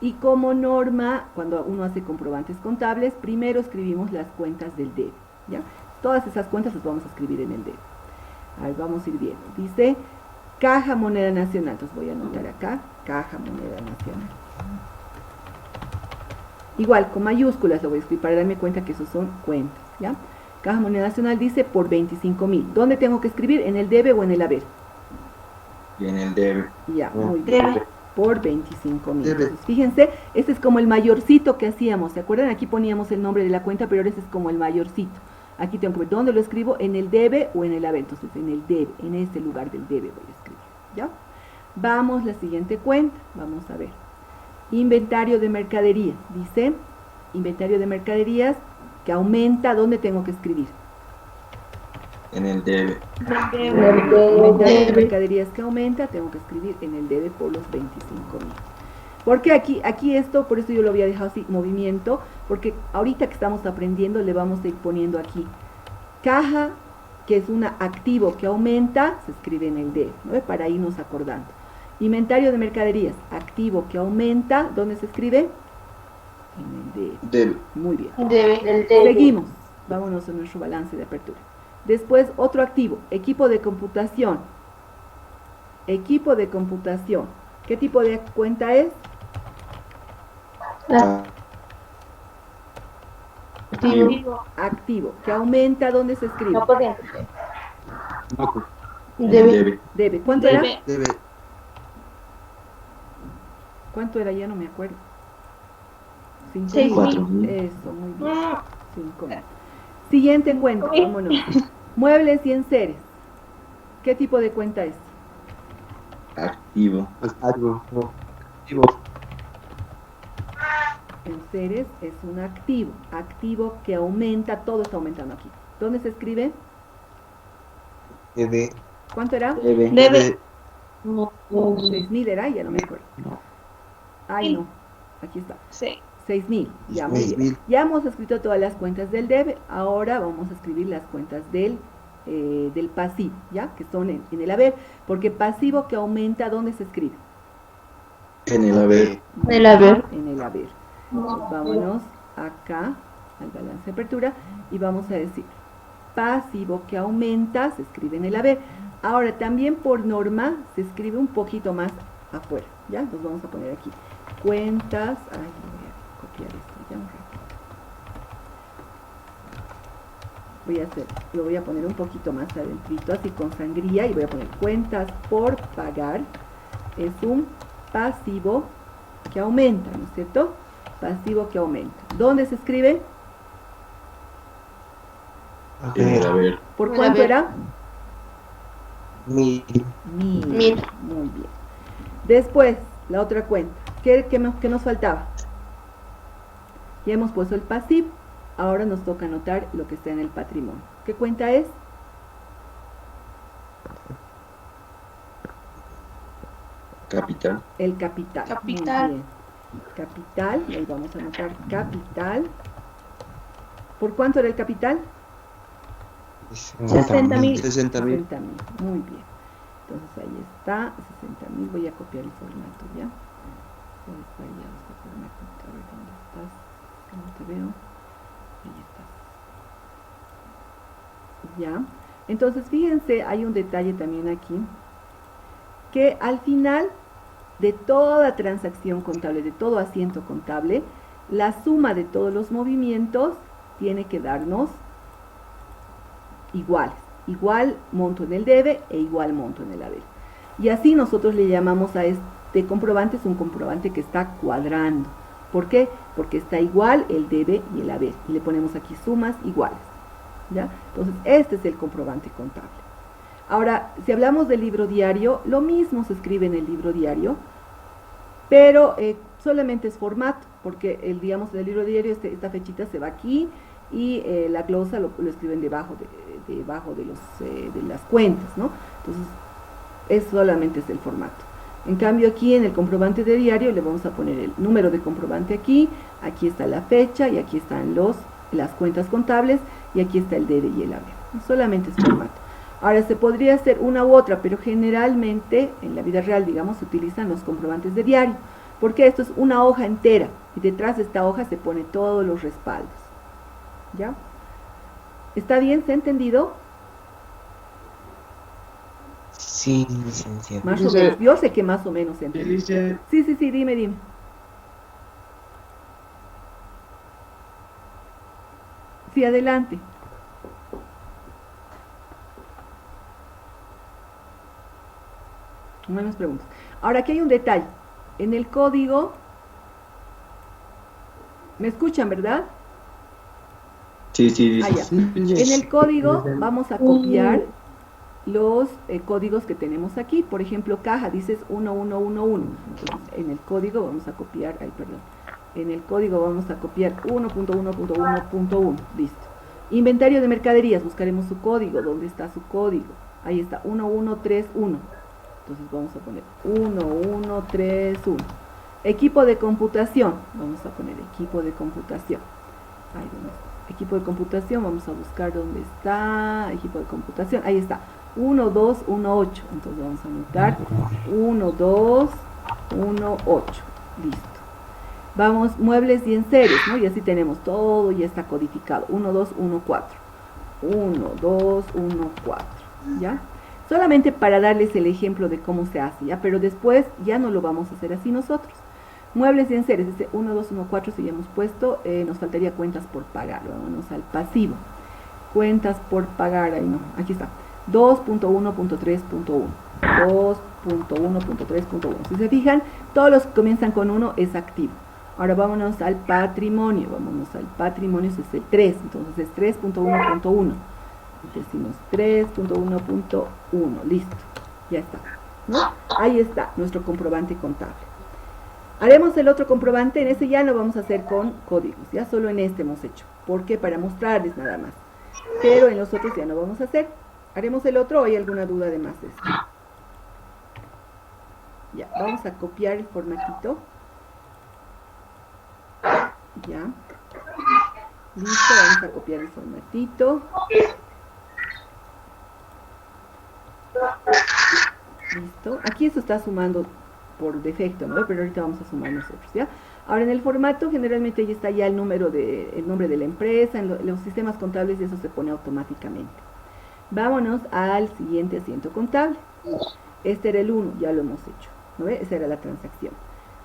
Y como norma, cuando uno hace comprobantes contables, primero escribimos las cuentas del debe, ¿ya? Todas esas cuentas las vamos a escribir en el debe. A ver, vamos a ir viendo. Dice, Caja Moneda Nacional. Entonces voy a anotar acá, Caja Moneda Nacional. Igual, con mayúsculas lo voy a escribir para darme cuenta que esos son cuentas, ¿ya? Caja Moneda Nacional dice por 25.000. ¿Dónde tengo que escribir? ¿En el debe o en el haber?
Y en el debe.
Ya, muy bien. Por 25.000. Entonces, fíjense, este es como el mayorcito que hacíamos. ¿Se acuerdan? Aquí poníamos el nombre de la cuenta, pero ahora este es como el mayorcito. Aquí tengo que ver dónde lo escribo, en el debe o en el haber. Entonces, en el debe, en este lugar del debe voy a escribir, ¿ya? Vamos a la siguiente cuenta. Vamos a ver. Inventario de mercaderías. Dice, inventario de mercaderías que aumenta, ¿dónde tengo que escribir?
En el debe.
Inventario de mercaderías que aumenta, tengo que escribir en el debe por los 25.000. Porque aquí esto, por eso yo lo había dejado así, movimiento, porque ahorita que estamos aprendiendo le vamos a ir poniendo aquí. Caja, que es un activo que aumenta, se escribe en el debe, ¿no? Para irnos acordando. Inventario de mercaderías, activo que aumenta, ¿dónde se escribe? En el debe.
Debe.
Muy bien.
Debe.
Seguimos, vámonos a nuestro balance de apertura. Después, otro activo, equipo de computación. Equipo de computación. ¿Qué tipo de cuenta es? Activo, que aumenta, ¿dónde se escribe?
No podía.
En el debe.
Debe. ¿Cuánto era?
Debe.
¿Cuánto era? Ya no me acuerdo. 5.000.
4.000.
Eso, muy bien. 5.000. Siguiente cuenta, vámonos. Muebles y enseres. ¿Qué tipo de cuenta es?
Activo.
Algo.
Enseres es un activo. Activo que aumenta, todo está aumentando aquí. ¿Dónde se escribe?
Debe.
¿Cuánto era?
Debe.
Debe.
6.000 era, ya no me acuerdo. Ay, no. Aquí está.
Sí.
6.000. Ya, muy bien.
6.000.
Ya hemos escrito todas las cuentas del debe. Ahora vamos a escribir las cuentas del pasivo, ¿ya? Que son en el haber. Porque pasivo que aumenta, ¿dónde se escribe?
En el haber.
En el haber.
En el haber. Entonces, vámonos acá al balance de apertura y vamos a decir pasivo que aumenta, se escribe en el haber. Ahora, también por norma se escribe un poquito más afuera, ¿ya? Nos vamos a poner aquí cuentas. Ay, voy a copiar esto ya un ratito. Lo voy a poner un poquito más adentrito, así con sangría, y voy a poner cuentas por pagar. Es un pasivo que aumenta, ¿no es cierto? Pasivo que aumenta. ¿Dónde se escribe?
En el haber.
¿Por
En
cuánto
haber.
era?
1.000.
1.000.
1.000.
Muy bien. Después, la otra cuenta. ¿Qué nos faltaba? Ya hemos puesto el pasivo. Ahora nos toca anotar lo que está en el patrimonio. ¿Qué cuenta es?
Capital.
El capital.
Capital.
Muy bien. Capital, y ahí vamos a anotar capital. ¿Por cuánto era el capital?
60.000.
60.000.
60.000. Muy bien. Entonces ahí está, 60.000. Voy a copiar el formato, ¿ya? Voy para allá, este formato. A ver dónde estás. Que no te veo. Ahí estás. Ya. Entonces, fíjense, hay un detalle también aquí. Que al final de toda transacción contable, de todo asiento contable, la suma de todos los movimientos tiene que darnos iguales. Igual monto en el debe e igual monto en el haber. Y así nosotros le llamamos a este comprobante, es un comprobante que está cuadrando. ¿Por qué? Porque está igual el debe y el haber. Y le ponemos aquí sumas iguales. ¿Ya? Entonces, este es el comprobante contable. Ahora, si hablamos del libro diario, lo mismo se escribe en el libro diario, pero solamente es formato, porque digamos, en el libro diario esta fechita se va aquí y la glosa lo escriben debajo de las cuentas, ¿no? Entonces, solamente es el formato. En cambio, aquí en el comprobante de diario le vamos a poner el número de comprobante aquí está la fecha y aquí están las cuentas contables y aquí está el debe y el haber. Solamente es formato. Ahora, se podría hacer una u otra, pero generalmente en la vida real, digamos, se utilizan los comprobantes de diario, porque esto es una hoja entera y detrás de esta hoja se pone todos los respaldos. ¿Ya? ¿Está bien? ¿Se ha entendido?
Sí, licenciada.
Más o menos. Yo sé que más o menos se entiende.
Dice,
Sí, dime. Sí, adelante. No hay más preguntas. Ahora, aquí hay un detalle. En el código, ¿me escuchan, verdad?
Sí, sí,
Ah,
dice.
ya. En el código vamos a copiar los códigos que tenemos aquí. Por ejemplo, caja, dices 1111. Entonces, en el código vamos a copiar, en el código vamos a copiar 1.1.1.1. Listo. Inventario de mercaderías, buscaremos su código. ¿Dónde está su código? Ahí está, 1131. Entonces vamos a poner 1131. Equipo de computación. Vamos a poner equipo de computación. Ahí donde está. Equipo de computación, vamos a buscar dónde está. Equipo de computación, ahí está. 1218. Entonces vamos a anotar 1218. Listo. Vamos, muebles y enseres, ¿no? Y así tenemos todo, ya está codificado. 1214. 1214. ¿Ya? Solamente para darles el ejemplo de cómo se hace, ¿ya? Pero después ya no lo vamos a hacer así nosotros. Muebles y enseres, dice 1214, si ya hemos puesto, nos faltaría cuentas por pagar. Vámonos al pasivo. Cuentas por pagar, ahí no, aquí está. 2.1.3.1. 2.1.3.1. Si se fijan, todos los que comienzan con 1 es activo. Ahora vámonos al patrimonio. Ese es el 3, entonces es 3.1.1. Decimos 3.1.1, listo, ya está, ¿no? Ahí está nuestro comprobante contable. Haremos el otro comprobante, en ese ya lo vamos a hacer con códigos, ya solo en este hemos hecho, porque para mostrarles nada más, pero en los otros ya no vamos a hacer. ¿Haremos el otro o hay alguna duda de más de esto? Ya, vamos a copiar el formatito. Ya. Listo, vamos a copiar el formatito. Listo. Aquí esto está sumando por defecto, ¿no? Pero ahorita vamos a sumar nosotros, ¿ya? Ahora en el formato generalmente ahí está ya el nombre de la empresa, en los sistemas contables y eso se pone automáticamente. Vámonos al siguiente asiento contable. Este era el 1, ya lo hemos hecho, ¿no ve? Esa era la transacción.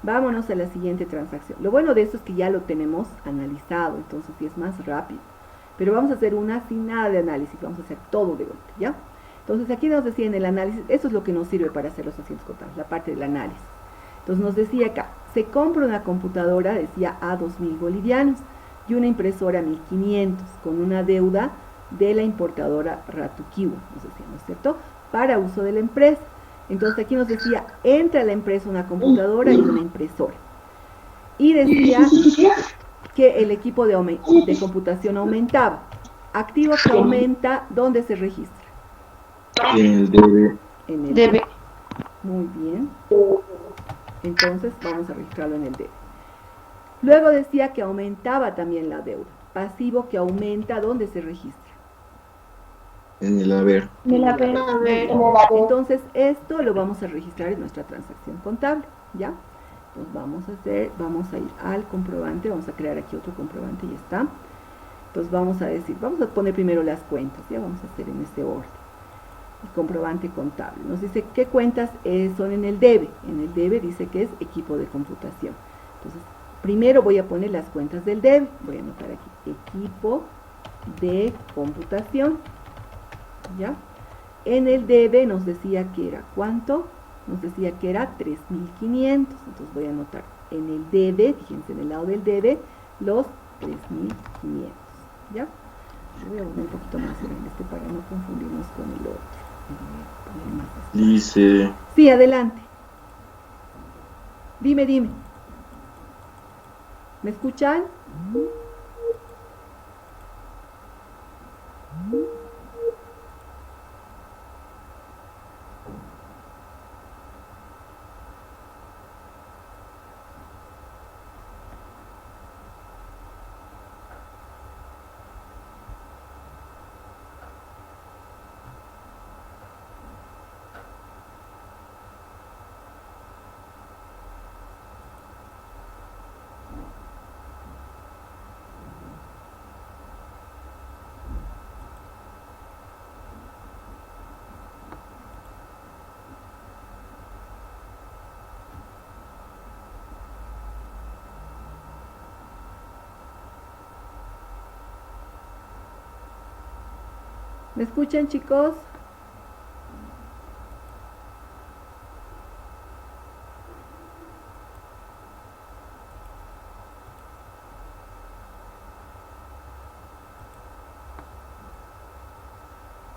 Vámonos a la siguiente transacción. Lo bueno de esto es que ya lo tenemos analizado, entonces sí es más rápido. Pero vamos a hacer una sin nada de análisis, vamos a hacer todo de golpe, ¿ya? Entonces aquí nos decía en el análisis, eso es lo que nos sirve para hacer los asientos contables, la parte del análisis. Entonces nos decía acá, se compra una computadora, decía a 2.000 bolivianos y una impresora 1.500 con una deuda de la importadora Ratukiwa, nos decía, ¿no es cierto? Para uso de la empresa. Entonces aquí nos decía, entra a la empresa una computadora y una impresora. Y decía que el equipo de computación aumentaba. Activo que aumenta, ¿dónde se registra?
En el debe.
En el
Debe.
Muy bien. Entonces vamos a registrarlo en el debe. Luego decía que aumentaba también la deuda. Pasivo que aumenta, ¿dónde se registra?
En el haber.
En la pena.
Entonces esto lo vamos a registrar en nuestra transacción contable, ¿ya? Entonces vamos a ir al comprobante, vamos a crear aquí otro comprobante y ya está. Entonces vamos a poner primero las cuentas, ya vamos a hacer en este orden. El comprobante contable. Nos dice qué cuentas son en el debe. En el debe dice que es equipo de computación. Entonces, primero voy a poner las cuentas del debe. Voy a anotar aquí, equipo de computación. ¿Ya? En el debe nos decía que era ¿cuánto? Nos decía que era 3.500. Entonces voy a anotar en el debe, fíjense en el lado del debe, los 3.500. ¿Ya? Voy a poner un poquito más grande para no confundirnos con el otro.
Dice.
Sí, adelante. Dime. ¿Me escuchan? ¿Me escuchan, chicos?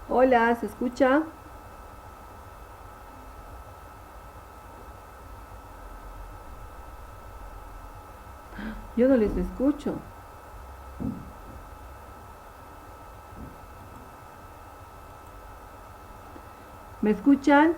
Hola, ¿se escucha? Yo no les escucho. ¿Me escuchan?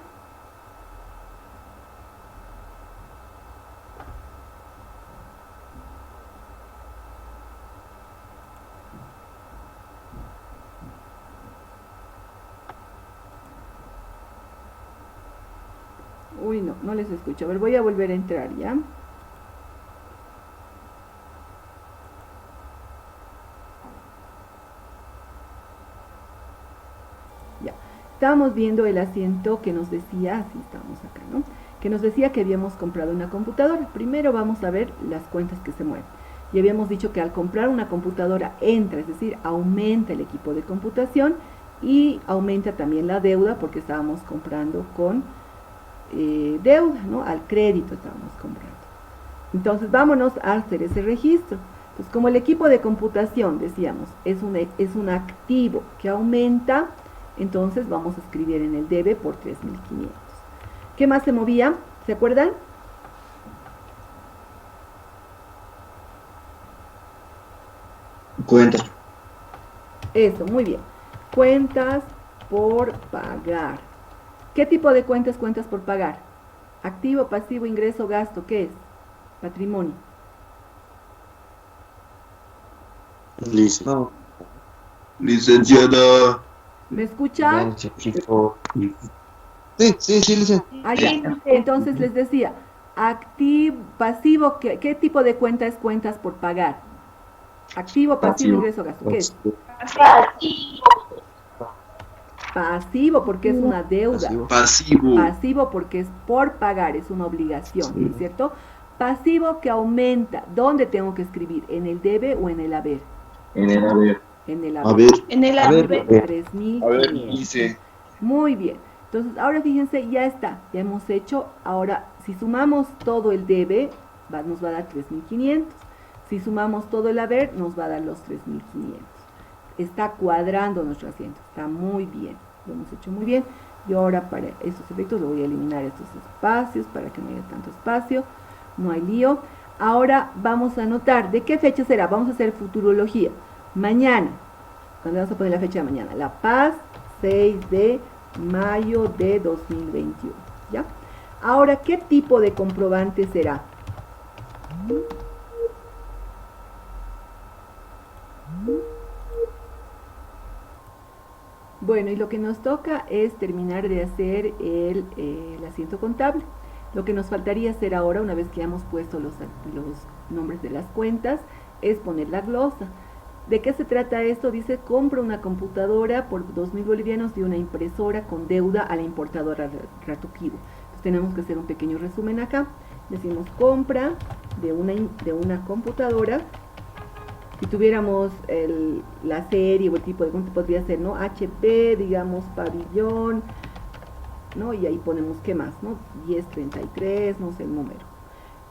Uy, no les escucho. A ver, voy a volver a entrar, ¿ya? Ya. Estábamos viendo el asiento que nos decía, así estamos acá, ¿no? Que nos decía que habíamos comprado una computadora. Primero vamos a ver las cuentas que se mueven. Y habíamos dicho que al comprar una computadora entra, es decir, aumenta el equipo de computación y aumenta también la deuda porque estábamos comprando con deuda, ¿no? Al crédito estábamos comprando. Entonces vámonos a hacer ese registro. Pues como el equipo de computación, decíamos, es un activo que aumenta, entonces vamos a escribir en el debe por 3.500. ¿Qué más se movía? ¿Se acuerdan?
Cuentas.
Eso, muy bien. Cuentas por pagar. ¿Qué tipo de cuentas por pagar? Activo, pasivo, ingreso, gasto. ¿Qué es? Patrimonio.
Listo.
Licenciada.
¿Me escuchan?
Sí, licenciada.
Ah, ya. Entonces les decía, activo, pasivo, ¿qué tipo de cuenta es cuentas por pagar? Activo, pasivo, ingreso, gasto. ¿Qué es? Pasivo porque es una deuda.
Pasivo.
Pasivo porque es por pagar, es una obligación, ¿no es cierto? Pasivo que aumenta. ¿Dónde tengo que escribir? ¿En el debe o en el haber?
En el haber.
En el
A
haber.
ver.
En el
A ver,
haber.
3.500.
Dice.
Muy bien. Entonces, ahora fíjense, ya está. Ya hemos hecho. Ahora, si sumamos todo el debe, nos va a dar 3.500. Si sumamos todo el haber, nos va a dar los 3.500. Está cuadrando nuestro asiento. Está muy bien. Lo hemos hecho muy bien. Yo ahora para estos efectos le voy a eliminar estos espacios para que no haya tanto espacio. No hay lío. Ahora vamos a anotar, ¿de qué fecha será? Vamos a hacer futurología. Mañana, cuando vamos a poner la fecha de mañana, La Paz, 6 de mayo de 2021, ¿ya? Ahora, ¿qué tipo de comprobante será? Bueno, y lo que nos toca es terminar de hacer el asiento contable. Lo que nos faltaría hacer ahora, una vez que hemos puesto los nombres de las cuentas, es poner la glosa. ¿De qué se trata esto? Dice, compra una computadora por 2.000 bolivianos y una impresora con deuda a la importadora Ratuquivo. Entonces tenemos que hacer un pequeño resumen acá. Decimos, compra de una computadora. Si tuviéramos la serie o el tipo de computadora, podría ser, ¿no? HP, digamos, pabellón, ¿no? Y ahí ponemos, ¿qué más? ¿No? 1033, no sé el número.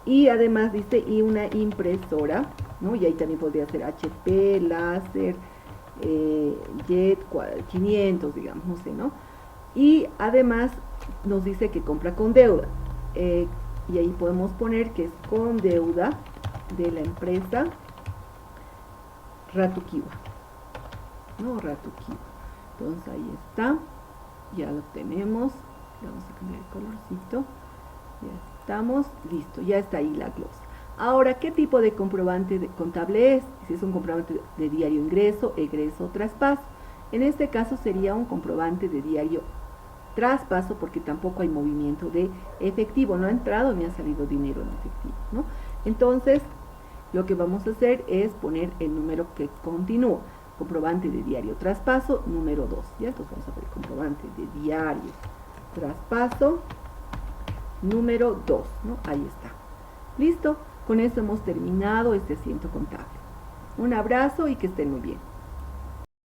Y además dice, y una impresora, ¿no? Y ahí también podría ser HP, láser, Jet 500, digamos, no sé, ¿no? Y además nos dice que compra con deuda. Y ahí podemos poner que es con deuda de la empresa Ratuquiva, ¿no? Ratuquiva. Entonces ahí está, ya lo tenemos. Vamos a cambiar el colorcito. Ya estamos, listo, ya está ahí la glosa. Ahora, ¿qué tipo de comprobante contable es? Si es un comprobante de diario ingreso, egreso, traspaso. En este caso sería un comprobante de diario traspaso porque tampoco hay movimiento de efectivo, no ha entrado ni ha salido dinero en efectivo, ¿no? Entonces, lo que vamos a hacer es poner el número que continúa. Comprobante de diario traspaso, número 2. ¿Ya? Entonces vamos a ver comprobante de diario traspaso, número 2, ¿no? Ahí está. Listo, con eso hemos terminado este asiento contable. Un abrazo y que estén muy bien.